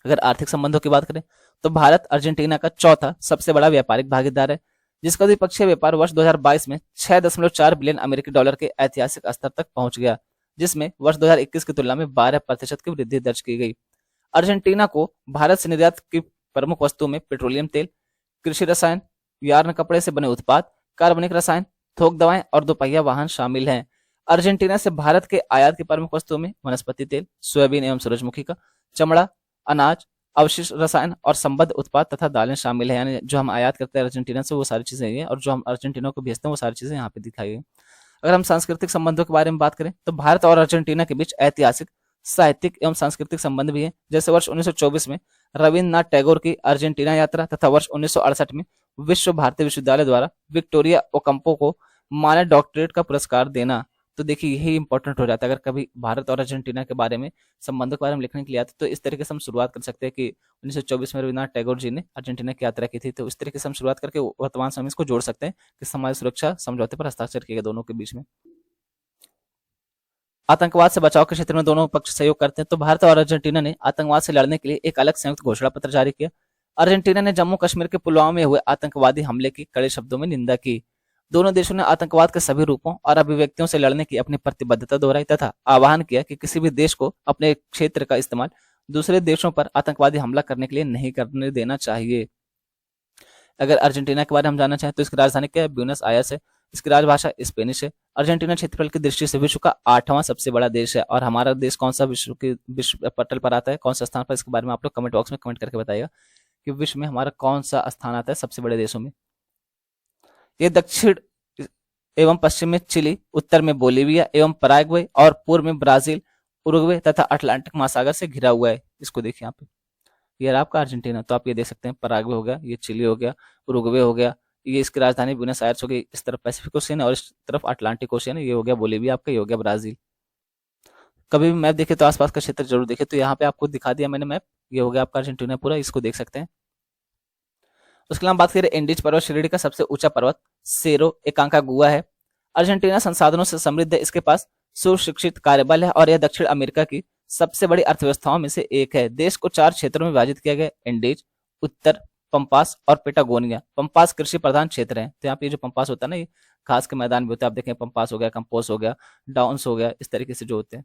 अगर आर्थिक संबंधों की बात करें तो भारत अर्जेंटीना का चौथा सबसे बड़ा व्यापारिक भागीदार है, जिसका द्विपक्षीय व्यापार वर्ष 2022 में 6.4 बिलियन अमेरिकी डॉलर के ऐतिहासिक स्तर तक पहुंच गया, जिसमें वर्ष 2021 की तुलना में 12% की वृद्धि दर्ज की गई। अर्जेंटीना को भारत से निर्यात की प्रमुख वस्तुओं में पेट्रोलियम तेल, कृषि रसायन, यार्न कपड़े से बने उत्पाद, कार्बनिक रसायन, थोक दवाएं और दोपहिया वाहन शामिल हैं। अर्जेंटीना से भारत के आयात की प्रमुख वस्तुओं में वनस्पति तेल, सोयाबीन एवं सूरजमुखी का चमड़ा, अनाज, अवशिष्ट रसायन और संबद्ध उत्पाद तथा दालें शामिल हैं। यानी जो हम आयात करते हैं अर्जेंटीना से वो सारी चीजें हैं, और जो हम अर्जेंटीना को भेजते हैं वो सारी चीजें यहाँ पे दिखाई गई। अगर हम सांस्कृतिक संबंधों के बारे में बात करें तो भारत और अर्जेंटीना के बीच ऐतिहासिक, साहित्यिक एवं सांस्कृतिक संबंध भी हैं। जैसे वर्ष 1924 में रविन्द्रनाथ टैगोर की अर्जेंटीना यात्रा तथा वर्ष 1968 में विश्व भारती विश्वविद्यालय द्वारा विक्टोरिया ओकम्पो को मानद डॉक्टरेट का पुरस्कार देना। तो देखिए यही इंपॉर्टेंट हो जाता है, अगर कभी भारत और अर्जेंटीना के बारे में, संबंधों के बारे में लिखने के लिए आते तो इस तरीके से हम शुरुआत कर सकते हैं कि 1924 में रविन्द्रनाथ टैगोर जी ने अर्जेंटीना की यात्रा की थी, तो इस तरीके से हम शुरुआत करके वर्तमान समय इसको जोड़ सकते हैं कि समाज सुरक्षा समझौते पर हस्ताक्षर किए गए दोनों के बीच में। आतंकवाद से बचाव के क्षेत्र में दोनों पक्ष सहयोग करते हैं। तो भारत और अर्जेंटीना ने आतंकवाद से लड़ने के लिए एक अलग संयुक्त घोषणा पत्र जारी किया। अर्जेंटीना ने जम्मू कश्मीर के पुलवामा में हुए आतंकवादी हमले की कड़े शब्दों में निंदा की। दोनों देशों ने आतंकवाद के सभी रूपों और अभिव्यक्तियों से लड़ने की अपनी प्रतिबद्धता दोहराई तथा आह्वान किया कि किसी भी देश को अपने क्षेत्र का इस्तेमाल दूसरे देशों पर आतंकवादी हमला करने के लिए नहीं करने देना चाहिए। अगर अर्जेंटीना के बारे में हम जानना चाहें तो इसकी राजधानी क्या है, ब्यूनस आयर्स है। इसकी राजभाषा स्पेनिश है। अर्जेंटीना क्षेत्रफल की दृष्टि से विश्व का 8वां सबसे बड़ा देश है। और हमारा देश कौन सा विश्व पटल पर आता है, कौन सा स्थान पर, इसके बारे में आप लोग कमेंट बॉक्स में कमेंट करके बताइएगा कि विश्व में हमारा कौन सा स्थान आता है सबसे बड़े देशों में। ये दक्षिण एवं पश्चिम में चिली, उत्तर में बोलीविया एवं पराग्वे और पूर्व में ब्राजील, उरुग्वे तथा अटलांटिक महासागर से घिरा हुआ है। इसको देखिए यहाँ पे, ये रहा आपका अर्जेंटीना। तो आप ये देख सकते हैं, पराग्वे हो गया, ये चिली हो गया, उरुग्वे हो गया, ये इसकी राजधानी ब्यूनस आयर्स हो गई। इस तरफ पैसिफिक ओशियन है और इस तरफ अटलांटिक ओशियन है। ये हो गया बोलीविया आपका, ये हो गया ब्राजील। कभी भी मैप देखे तो आसपास का क्षेत्र जरूर देखे। तो यहाँ पे आपको दिखा दिया मैंने मैप, ये हो गया आपका अर्जेंटीना पूरा, इसको देख सकते हैं। उसके अलावा बात करें एंडीज पर्वत श्रेणी का सबसे ऊंचा पर्वत सेरो एकांकागुआ है। अर्जेंटीना संसाधनों से समृद्ध है, इसके पास सुशिक्षित कार्यबल है और यह दक्षिण अमेरिका की सबसे बड़ी अर्थव्यवस्थाओं में से एक है। देश को 4 क्षेत्रों में विभाजित किया गया, एंडीज, उत्तर, पंपास और पेटागोनिया। पंपास कृषि प्रधान क्षेत्र है। तो यहाँ पे जो पंपास होता है ना, ये घास के मैदान भी होते हैं, आप देखें पंपास हो गया, कंपोस हो गया, डाउन्स हो गया, इस तरीके से जो होते हैं।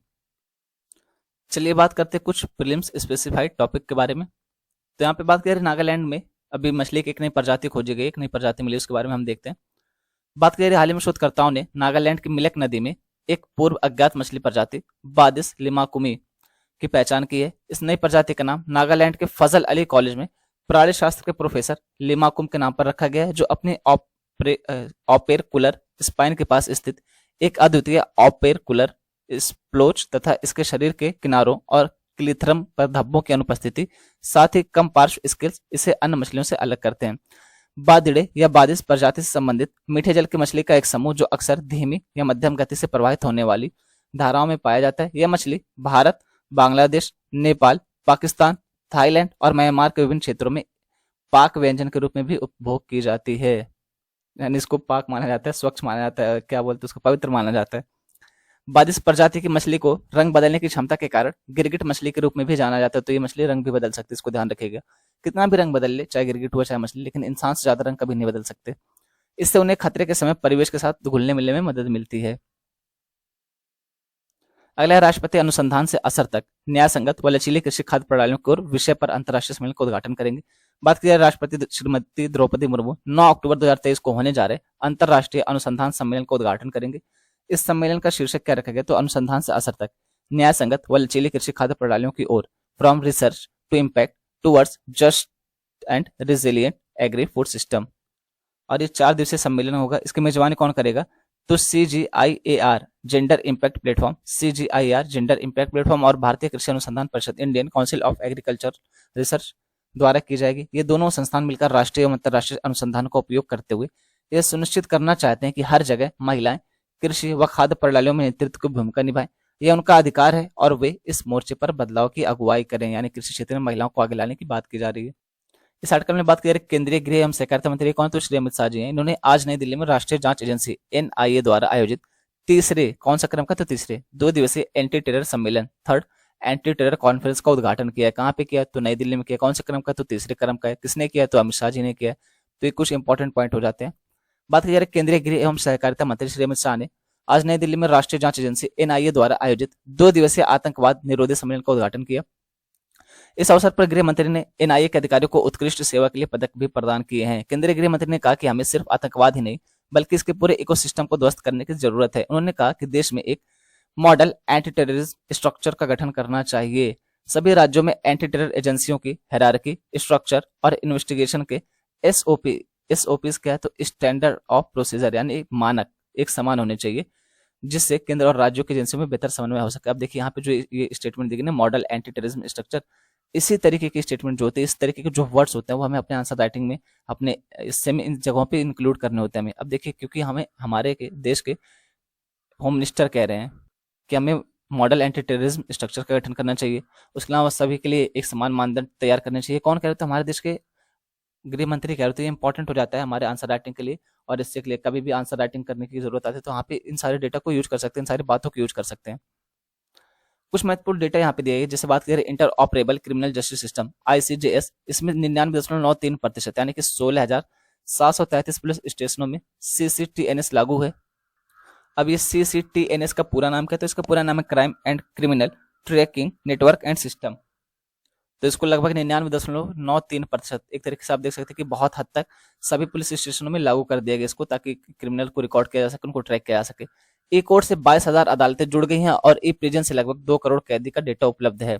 चलिए बात करते हैं कुछ प्रीलिम्स स्पेसिफाइड टॉपिक के बारे में। तो यहाँ पे बात करें नागालैंड में अभी मछली की एक नई प्रजाति खोजी गई, एक नई प्रजाति मिली, उसके बारे में हम देखते हैं। बात करें हाल ही में शोधकर्ताओं ने नागालैंड की मिलक नदी में एक पूर्व अज्ञात मछली प्रजाति बादिस लिमाकुमी की पहचान की है। इस नई प्रजाति का नाम नागालैंड के फजल अली कॉलेज में प्राणी शास्त्र के प्रोफेसर लिमाकुम के नाम पर रखा गया है, जो अपने ऑपेरकुलर स्पाइन के पास स्थित एक अद्वितीय ऑपेरकुलर स्प्लोच तथा इसके शरीर के किनारों और क्लिथरम पर धब्बों की अनुपस्थिति, साथ ही कम पार्श्व स्केल्स इसे अन्य मछलियों से अलग करते हैं। बादिड़े या बादिस प्रजाति से संबंधित मीठे जल की मछली का एक समूह जो अक्सर धीमी या मध्यम गति से प्रवाहित होने वाली धाराओं में पाया जाता है। यह मछली भारत, बांग्लादेश, नेपाल, पाकिस्तान, थाईलैंड और म्यांमार के विभिन्न क्षेत्रों में पाक व्यंजन के रूप में भी उपभोग की जाती है। यानी इसको पाक माना जाता है, स्वच्छ माना जाता है, क्या बोलते हैं उसको, पवित्र माना जाता है। बादिस प्रजाति की मछली को रंग बदलने की क्षमता के कारण गिरगिट मछली के रूप में भी जाना जाता है। तो ये मछली रंग भी बदल सकती है, इसको ध्यान रखिएगा। कितना भी रंग बदल ले, चाहे गिरगिट हो चाहे मछली, लेकिन इंसान से ज्यादा रंग कभी नहीं बदल सकते। इससे उन्हें खतरे के समय परिवेश के साथ घुलने मिलने में मदद मिलती है। अगला है राष्ट्रपति अनुसंधान से असर तक न्याय संगत व लचीली कृषि खाद्य प्रणालियों की ओर विषय पर अंतर्राष्ट्रीय सम्मेलन का उद्घाटन करेंगे। बात की जाए राष्ट्रपति श्रीमती द्रौपदी मुर्मू 9 अक्टूबर 2023 को होने जा रहे अंतर्राष्ट्रीय अनुसंधान सम्मेलन का उद्घाटन करेंगे। इस सम्मेलन का शीर्षक क्या रखा गया, तो अनुसंधान से असर तक न्याय संगत व लचीली कृषि खाद्य प्रणालियों की ओर, from research to impact towards just and resilient agri food system. और ये 4 दिवसीय सम्मेलन होगा। इसकी मेजबानी कौन करेगा, तो CGIAR gender impact platform, CGIAR gender impact platform और भारतीय कृषि अनुसंधान परिषद, Indian council of agriculture research द्वारा की जाएगी। ये दोनों संस्थान मिलकर राष्ट्रीय एवं अंतर्राष्ट्रीय अनुसंधान का उपयोग करते हुए यह सुनिश्चित करना चाहते हैं कि हर जगह महिलाएं कृषि व खाद्य प्रणालियों में नेतृत्व की भूमिका निभाएं। यह उनका अधिकार है और वे इस मोर्चे पर बदलाव की अगुवाई करें। यानी कृषि क्षेत्र में महिलाओं को आगे लाने की बात की जा रही है। इस आर्टिकल में बात करें केंद्रीय गृह एवं सहकारिता मंत्री कौन, तो श्री अमित शाह जी हैं। इन्होंने आज नई दिल्ली में राष्ट्रीय जांच एजेंसी NIA द्वारा आयोजित तीसरे, कौन सा क्रम का, तो तीसरे 2 दिवसीय एंटी टेरर सम्मेलन, थर्ड एंटी टेरर कॉन्फ्रेंस का उद्घाटन किया है। कहाँ पे किया, तो नई दिल्ली में किया। कौन से क्रम का, तो तीसरे क्रम का है। किसने किया, तो अमित शाह जी ने किया। तो ये कुछ इंपॉर्टेंट पॉइंट हो जाते हैं। बात की जा रही है केंद्रीय गृह एवं सहकारिता मंत्री श्री अमित शाह ने आज नई दिल्ली में राष्ट्रीय जांच एजेंसी NIA द्वारा आयोजित 2 दिवसीय आतंकवाद निरोधी सम्मेलन का उद्घाटन किया। इस अवसर पर गृह मंत्री ने NIA के अधिकारियों को उत्कृष्ट सेवा के लिए पदक भी प्रदान किए हैं। केंद्रीय गृह मंत्री ने कहा कि हमें सिर्फ आतंकवाद ही नहीं बल्कि इसके पूरे इकोसिस्टम को ध्वस्त करने की जरूरत है। उन्होंने कहा कि देश में एक मॉडल एंटी टेररिज्म स्ट्रक्चर का गठन करना चाहिए। सभी राज्यों में एंटी टेरर एजेंसियों की हायरार्की, स्ट्रक्चर और इन्वेस्टिगेशन के SOPs क्या है, तो स्टैंडर्ड ऑफ प्रोसीजर यानी मानक एक समान होने चाहिए, जिससे केंद्र और राज्यों की एजेंसियों में बेहतर समन्वय हो सके। अब देखिए यहाँ पे जो ये स्टेटमेंट दी गई ना, मॉडल एंटी टेररिज्म स्ट्रक्चर, इसी तरीके की स्टेटमेंट जो होते हैं, इस तरीके के जो वर्ड्स होते हैं वो हमें अपने आंसर राइटिंग में अपने इससे में इन जगहों पे इंक्लूड करने होते हैं हमें। अब देखिए क्योंकि हमें हमारे देश के होम मिनिस्टर कह रहे हैं कि हमें मॉडल एंटी टेररिज्म स्ट्रक्चर का गठन करना चाहिए, उसके अलावा सभी के लिए एक समान मानदंड तैयार करने चाहिए। कौन कह रहे थे, हमारे देश के गृह मंत्री कह रहे थे। ये इंपॉर्टेंट हो जाता है हमारे आंसर राइटिंग के लिए, और इससे के लिए कभी भी आंसर राइटिंग करने की जरूरत आती है तो वहाँ पे इन सारे डेटा को यूज कर सकते हैं, इन सारी बातों को यूज कर सकते हैं। कुछ महत्वपूर्ण डेटा यहाँ पे दिए गए, जैसे बात करें inter operable criminal justice system ICJS, इसमें 99.93% यानी कि 16,733 पुलिस स्टेशनों में CCTNS लागू है। अब ये CCTNS का पूरा नाम क्या है, तो इसका पूरा नाम है crime and criminal tracking network and system. तो इसको लगभग 99.93%, एक तरीके से आप देख सकते हैं कि बहुत हद तक सभी पुलिस स्टेशनों में लागू कर दिया गया इसको, ताकि क्रिमिनल को रिकॉर्ड किया जा सके, उनको ट्रैक किया जा सके। ई कोर्ट से 22,000 अदालतें जुड़ गई हैं और ई प्रिजन से लगभग 2 करोड़ कैदी का डेटा उपलब्ध है।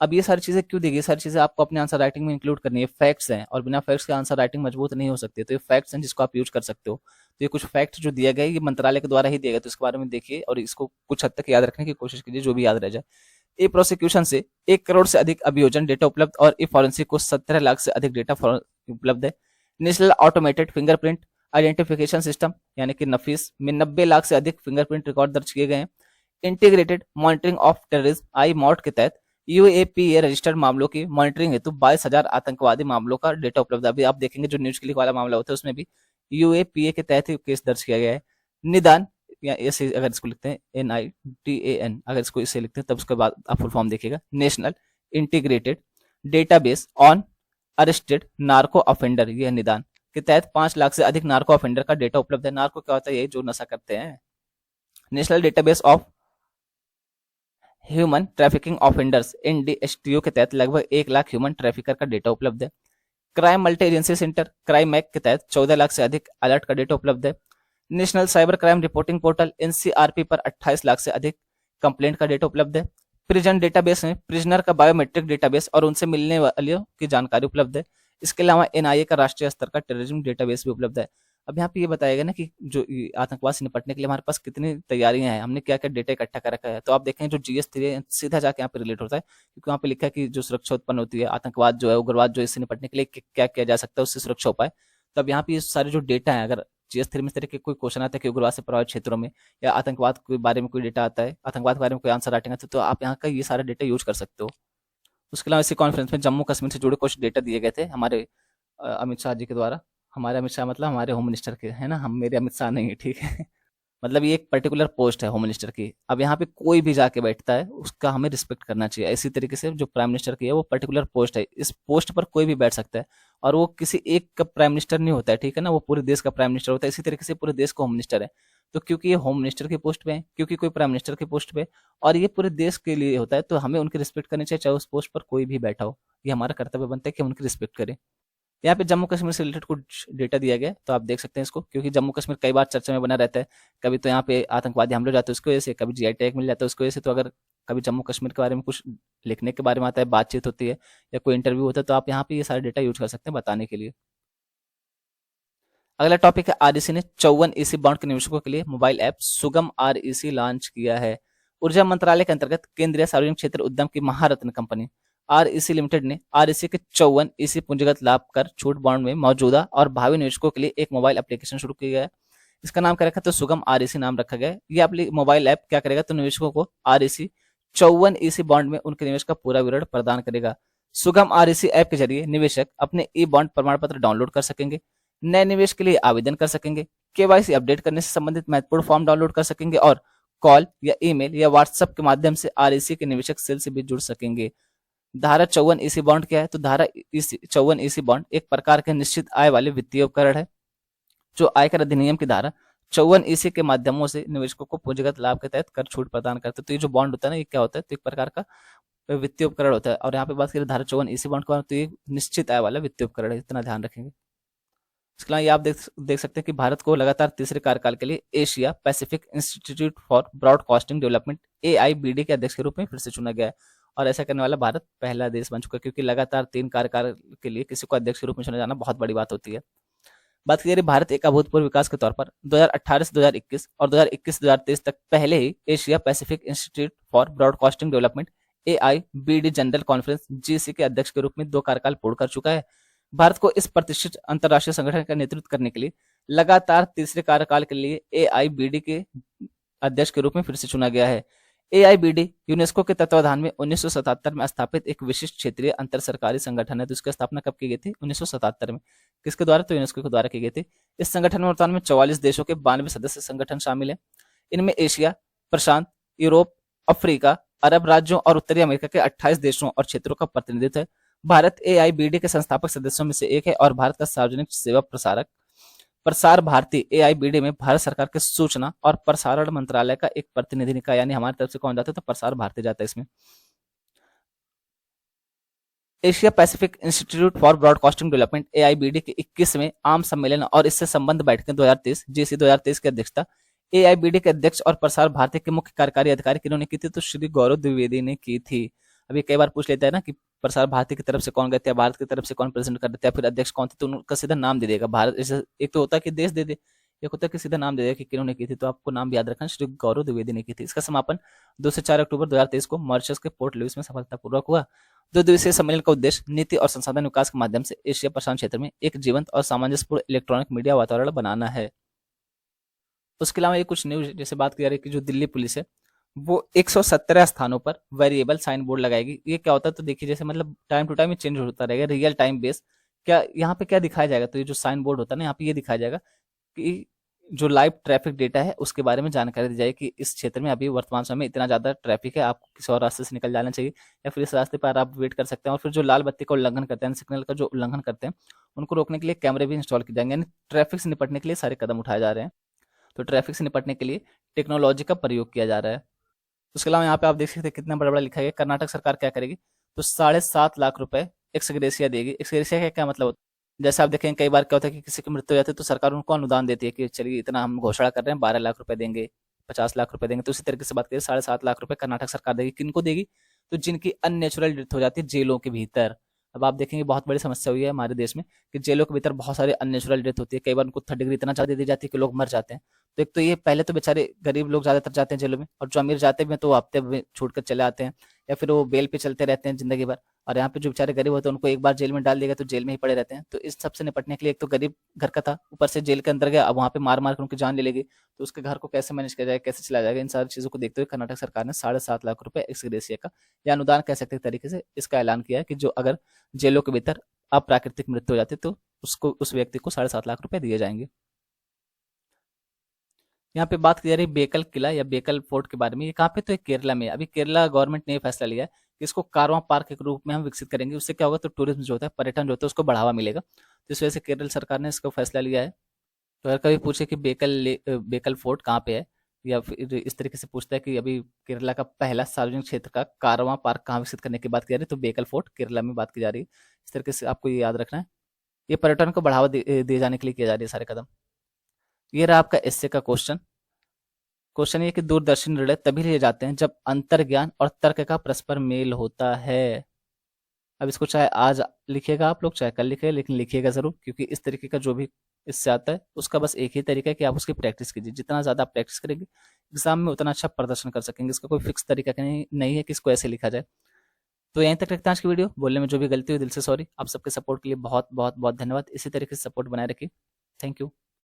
अब ये सारी चीजें क्यों दी गई, सारी चीजें आपको अपने आंसर राइटिंग में इंक्लूड करनी है। फैक्ट्स हैं और बिना फैक्ट्स के आंसर राइटिंग मजबूत नहीं हो सकती, तो ये फैक्ट्स हैं जिसको आप यूज कर सकते हो। तो ये कुछ फैक्ट जो दिया गया है ये मंत्रालय के द्वारा ही दिया गया, तो इसके बारे में देखिए और इसको कुछ हद तक याद रखने की कोशिश कीजिए, जो भी याद रह जाए। ई प्रोसिक्यूशन से 1 करोड़ से अधिक अभियोजन डेटा उपलब्ध और ई फॉरेंसिक को 17 लाख से अधिक डेटा उपलब्ध है। National automated fingerprint identification system यानी कि नफीस में 90 लाख से अधिक फिंगरप्रिंट रिकॉर्ड दर्ज किए गए हैं। Integrated monitoring of terrorism IMOT के तहत UAPA रजिस्टर्ड मामलों की मॉनिटरिंग हेतु 22,000 आतंकवादी मामलों का डेटा उपलब्ध है। अभी आप देखेंगे जो न्यूज क्लिक वाला मामला होता है उसमें भी UAPA के तहत ही केस दर्ज किया गया है। निदान या ऐसे अगर इसको लिखते हैं NIDAN, अगर इसको इसे लिखते हैं तब उसके बाद आप फुल फॉर्म देखिएगा, national integrated database on arrested narco offender, ये निदान के तहत 5 लाख से अधिक नार्को ऑफेंडर का डेटा उपलब्ध है। नार्को क्या होता है, ये जो नशा करते हैं। National database of human trafficking offenders NDHTO के तहत लगभग 1 लाख ह्यूमन ट्रैफिकर का डेटा उपलब्ध है। Crime multi agency centre crime act के तहत 14 लाख से अधिक अलर्ट का डेटा उपलब्ध है। National cyber crime reporting portal NCRP पर 28 लाख से अधिक कंप्लेंट का डेटा उपलब्ध है। प्रिजन डेटाबेस में प्रिजनर का बायोमेट्रिक डेटाबेस और उनसे मिलने वालों की जानकारी उपलब्ध है। इसके अलावा एनआईए का राष्ट्रीय स्तर का टेररिज्म डेटाबेस भी उपलब्ध है। अब यहाँ पे ये बताया गया ना कि जो आतंकवाद से निपटने के लिए हमारे पास कितनी तैयारियां हैं, हमने क्या क्या डेटा इकट्ठा कर रखा है। तो आप देखें जो जीएस3 है सीधा जाके यहाँ पे रिलेट होता है, क्योंकि वहाँ पे लिखा है कि जो सुरक्षा उत्पन्न होती है, आतंकवाद जो है, उग्रवाद जो, इससे निपटने के लिए क्या किया जा सकता है, उससे सुरक्षा उपाय। तो अब यहाँ पे ये सारे जो डेटा है, अगर जीएस3 में इस तरह के कोई क्वेश्चन आता है कि उग्रवाद से प्रभावित क्षेत्रों में या आतंकवाद के बारे में कोई डेटा आता है, आतंकवाद के बारे में कोई आंसर राइटिंग आता है, तो आप यहाँ का ये सारा डेटा यूज कर सकते हो। उसके अलावा इसी कॉन्फ्रेंस में जम्मू कश्मीर से जुड़े कुछ डेटा दिए गए थे हमारे अमित शाह जी के द्वारा। हमारे अमित शाह मतलब हमारे होम मिनिस्टर के, है ना, हम मेरे अमित शाह नहीं है, ठीक है। मतलब ये एक पर्टिकुलर पोस्ट है होम मिनिस्टर की। अब यहाँ पे कोई भी जाके बैठता है उसका हमें रिस्पेक्ट करना चाहिए। इसी तरीके से जो प्राइम मिनिस्टर की है वो पर्टिकुलर पोस्ट है, इस पोस्ट पर कोई भी बैठ सकता है और वो किसी एक का प्राइम मिनिस्टर नहीं होता है, ठीक है ना, वो पूरे देश का प्राइम मिनिस्टर होता है। इसी तरीके से पूरे देश का होम मिनिस्टर है। तो क्योंकि ये होम मिनिस्टर की पोस्ट पे है, क्योंकि कोई प्राइम मिनिस्टर की पोस्ट पे, और ये पूरे देश के लिए होता है, तो हमें उनकी रिस्पेक्ट करनी चाहिए, चाहे उस पोस्ट पर कोई भी बैठा हो। ये हमारा कर्तव्य बनता है कि हम उनकी रिस्पेक्ट करें। यहाँ पे जम्मू कश्मीर से रिलेटेड कुछ डेटा दिया गया है, तो आप देख सकते हैं इसको, क्योंकि जम्मू कश्मीर कई बार चर्चा में बना रहता है। कभी तो यहाँ पे आतंकवादी हमले हो जाते हैं उसकी वजह से, कभी जीआई टैग मिल जाता है उसकी वजह से। तो अगर कभी जम्मू कश्मीर के बारे में कुछ लिखने के बारे में आता है, बातचीत होती है या कोई इंटरव्यू होता है, तो आप यहाँ पे ये सारे डेटा यूज कर सकते हैं बताने के लिए। अगला टॉपिक है, आरईसी ने 54 ईसी बॉन्ड के निवेशकों के लिए मोबाइल ऐप सुगम आरईसी लॉन्च किया है। ऊर्जा मंत्रालय के अंतर्गत केंद्रीय सार्वजनिक क्षेत्र उद्यम की महारत्न कंपनी आरईसी लिमिटेड ने आरईसी के 54 ईसी पूंजीगत लाभ कर छूट बॉन्ड में मौजूदा और भावी निवेशकों के लिए एक मोबाइल एप्लीकेशन शुरू किया है। इसका नाम क्या रखा, तो सुगम आरईसी नाम रखा गया है। ये मोबाइल ऐप क्या करेगा, तो निवेशकों को आरईसी 54 ईसी बॉन्ड में उनके निवेश का पूरा विवरण प्रदान करेगा। सुगम आरईसी ऐप के जरिए निवेशक अपने ई बॉन्ड प्रमाण पत्र डाउनलोड कर सकेंगे, नए निवेश के लिए आवेदन कर सकेंगे, केवाईसी अपडेट करने से संबंधित महत्वपूर्ण फॉर्म डाउनलोड कर सकेंगे और कॉल या ईमेल या व्हाट्सएप के माध्यम से आरईसी के निवेशक सेल से भी जुड़ सकेंगे। धारा 54 ईसी बॉन्ड क्या है, तो धारा 54 ईसी बॉन्ड एक प्रकार के निश्चित आय वाले वित्तीय उपकरण है जो आयकर अधिनियम की धारा 54 ईसी के माध्यमों से निवेशकों को पूंजीगत लाभ के तहत कर छूट प्रदान करते हैं। तो ये जो बॉन्ड होता है ना, ये क्या होता है, तो एक प्रकार का वित्तीय उपकरण होता है। और यहाँ पे बात करें धारा 54 ईसी बॉन्ड का, तो ये निश्चित आय वाला वित्तीय उपकरण है, इतना ध्यान रखेंगे। इसके अलावा ये आप देख सकते हैं कि भारत को लगातार तीसरे कार्यकाल के लिए Asia Pacific Institute for Broadcasting Development AIBD के अध्यक्ष के रूप में फिर से चुना गया है। और ऐसा करने वाला भारत पहला देश बन चुका है, क्योंकि लगातार 3 कार्यकाल के लिए किसी को अध्यक्ष के रूप में चुना जाना बहुत बड़ी बात होती है। बात करें भारत एक अभूतपूर्व विकास के तौर पर 2018 से 2021 और 2021 से 2023 तक पहले ही Asia Pacific Institute for Broadcasting Development AIBD general conference GC के अध्यक्ष के रूप में 2 कार्यकाल पूर्ण कर चुका है। भारत को इस प्रतिष्ठित अंतर्राष्ट्रीय संगठन का नेतृत्व करने के लिए लगातार तीसरे कार्यकाल के लिए एआईबीडी के अध्यक्ष के रूप में फिर से चुना गया है। एआईबीडी यूनेस्को के तत्वाधान में 1977 में स्थापित एक विशिष्ट क्षेत्रीय अंतर सरकारी संगठन है। तो इसकी स्थापना कब की गई थी, 1977 में। किसके द्वारा, तो यूनेस्को के द्वारा की गई थी। इस संगठन में वर्तमान में 44 देशों के 92 सदस्य संगठन शामिल है। इनमें एशिया, प्रशांत, यूरोप, अफ्रीका, अरब राज्यों और उत्तरी अमेरिका के 28 देशों और क्षेत्रों का प्रतिनिधित्व है। भारत एआईबीडी के संस्थापक सदस्यों में से एक है और भारत का सार्वजनिक सेवा प्रसारक प्रसार भारती एआईबीडी में भारत सरकार के सूचना और प्रसारण मंत्रालय का एक प्रतिनिधि निकाय, यानी हमारी तरफ से कौन जाता है, तो प्रसार भारती जाता है इसमें। Asia Pacific Institute for Broadcasting Development AIBD के 21वें आम सम्मेलन और इससे संबंध बैठकें 2023 जीसी 2023 की अध्यक्षता एआईबीडी के अध्यक्ष और प्रसार भारती के मुख्य कार्यकारी अधिकारी किन्होंने की थी, तो श्री गौरव द्विवेदी ने की थी। अभी कई बार पूछ लेता है ना कि प्रसार भारती की तरफ से कौन गए थे, भारत की तरफ से कौन प्रेजेंट कर देते हैं, फिर अध्यक्ष कौन थे, तो उनका सीधा नाम दे देगा भारत। एक तो होता है कि देश दे दे, एक होता है कि सीधा नाम दे देगा कि किन्होंने की थी। तो आपको नाम याद रखना, श्री गौरव द्विवेदी ने की थी। इसका समापन 2 से 4 अक्टूबर 2023 को मॉरिशस के पोर्ट लुइस में सफलतापूर्वक हुआ। 2 दिवसीय सम्मेलन का उद्देश्य नीति और संसाधन विकास के माध्यम से एशिया प्रशांत क्षेत्र में एक जीवंत और सामंजस्यपूर्ण इलेक्ट्रॉनिक मीडिया वातावरण बनाना है। उसके अलावा ये कुछ न्यूज जैसे बात की जा रही है कि जो दिल्ली पुलिस है वो 117 स्थानों पर वेरिएबल साइन बोर्ड लगाएगी। ये क्या होता है, तो देखिए जैसे मतलब टाइम टू टाइम चेंज होता रहेगा, रियल टाइम बेस। क्या यहाँ पे क्या दिखाया जाएगा, तो ये जो साइन बोर्ड होता है ना, यहाँ पे ये दिखाया जाएगा कि जो लाइव ट्रैफिक डेटा है उसके बारे में जानकारी दी जाएगी कि इस क्षेत्र में अभी वर्तमान समय में इतना ज्यादा ट्रैफिक है, आपको किसी और रास्ते से निकल जाना चाहिए या फिर इस रास्ते पर आप वेट कर सकते हैं। और फिर जो लाल बत्ती का उल्लंघन करते हैं, सिग्नल का जो उल्लंघन करते हैं, उनको रोकने के लिए कैमरे भी इंस्टॉल किए जाएंगे। यानी ट्रैफिक से निपटने के लिए सारे कदम उठाए जा रहे हैं। तो ट्रैफिक से निपटने के लिए टेक्नोलॉजी का प्रयोग किया जा रहा है। उसके अलावा यहाँ पे आप देख सकते हैं कितना बड़ा बड़ा लिखा है। कर्नाटक सरकार क्या करेगी, तो 7.5 लाख रुपए एक्सग्रेसिया देगी। एक्सग्रेसिया का क्या मतलब होता है, जैसे आप देखें कई बार क्या होता है कि किसी की मृत्यु हो जाती है तो सरकार उनको अनुदान देती है कि चलिए इतना हम घोषणा कर रहे हैं, 12 लाख रुपए देंगे, 50 लाख रुपए देंगे। तो उसी तरीके से बात करें 7.5 लाख रुपए कर्नाटक सरकार देगी। किनको देगी? तो जिनकी अननेचुरल डेथ हो जाती है जेलों के भीतर। अब आप देखेंगे बहुत बड़ी समस्या हुई है हमारे देश में कि जेलों के भीतर बहुत सारे अननेचुरल डेथ होती है। कई बार उनको थर्ड डिग्री इतना ज्यादा दे दी जाती है कि लोग मर जाते हैं। तो एक तो ये पहले तो बेचारे गरीब लोग ज्यादातर जाते हैं जेलों में, और जो अमीर जाते भी हैं तो वो हफ्ते में छूट कर चले आते हैं, या फिर वो बेल पे चलते रहते हैं जिंदगी भर। और यहाँ पे जो बेचारे गरीब होते हैं उनको एक बार जेल में डाल दिया गया तो जेल में ही पड़े रहते हैं। तो इस सब से निपटने के लिए एक तो गरीब घर का था, ऊपर से जेल के अंदर गया, अब वहाँ पे मार मार कर उनकी जान ले लेगी। तो उसके घर को कैसे मैनेज किया जाएगा, कैसे चलाया जाएगा, इन सारी चीजों को देखते हुए कर्नाटक सरकार ने 7.5 लाख रुपए एक्स ग्रेशिया का, या अनुदान कह सकते हैं तरीके से, इसका ऐलान किया है कि जो अगर जेलों के भीतर अप्राकृतिक मृत्यु हो जाती है तो उसको, उस व्यक्ति को 7.5 लाख रुपए दिए जाएंगे। यहाँ पे बात की जा रही है बेकल किला या बेकल फोर्ट के बारे में। ये कहाँ पे? तो ये केरला में। अभी केरला गवर्नमेंट ने ये फैसला लिया है कि इसको कारवां पार्क के रूप में हम विकसित करेंगे। उससे क्या होगा? तो टूरिज्म जो होता है, पर्यटन जो होता है, उसको बढ़ावा मिलेगा। तो इस वजह से केरल सरकार ने इसको फैसला लिया है। तो अगर कभी पूछे कि बेकल फोर्ट कहाँ पे है, या फिर इस तरीके से पूछता है कि अभी केरला का पहला सार्वजनिक क्षेत्र का कारवां पार्क कहाँ विकसित करने की बात की जा रही है, तो बेकल फोर्ट केरला में बात की जा रही है। इस तरीके से आपको ये याद रखना है। ये पर्यटन को बढ़ावा दिए जाने के लिए किया जा रही है सारे कदम। ये रहा आपका एसए का क्वेश्चन। क्वेश्चन ये कि दूरदर्शी निर्णय तभी लिए जाते हैं जब अंतर्ज्ञान और तर्क का परस्पर मेल होता है। अब इसको चाहे आज लिखिएगा आप लोग, चाहे कल लिखिएगा, लेकिन लिखिएगा जरूर, क्योंकि इस तरीके का जो भी इससे आता है उसका बस एक ही तरीका है कि आप उसकी प्रैक्टिस कीजिए। जितना ज्यादा आप प्रैक्टिस करेंगे एग्जाम में उतना अच्छा प्रदर्शन कर सकेंगे। इसका कोई फिक्स तरीका नहीं है कि इसको ऐसे लिखा जाए। तो यहीं तक रखते हैं आज की वीडियो। बोलने में जो भी गलती हुई दिल से सॉरी। आप सबके सपोर्ट के लिए बहुत बहुत बहुत धन्यवाद। इसी तरीके से सपोर्ट बनाए रखिए। Thank you.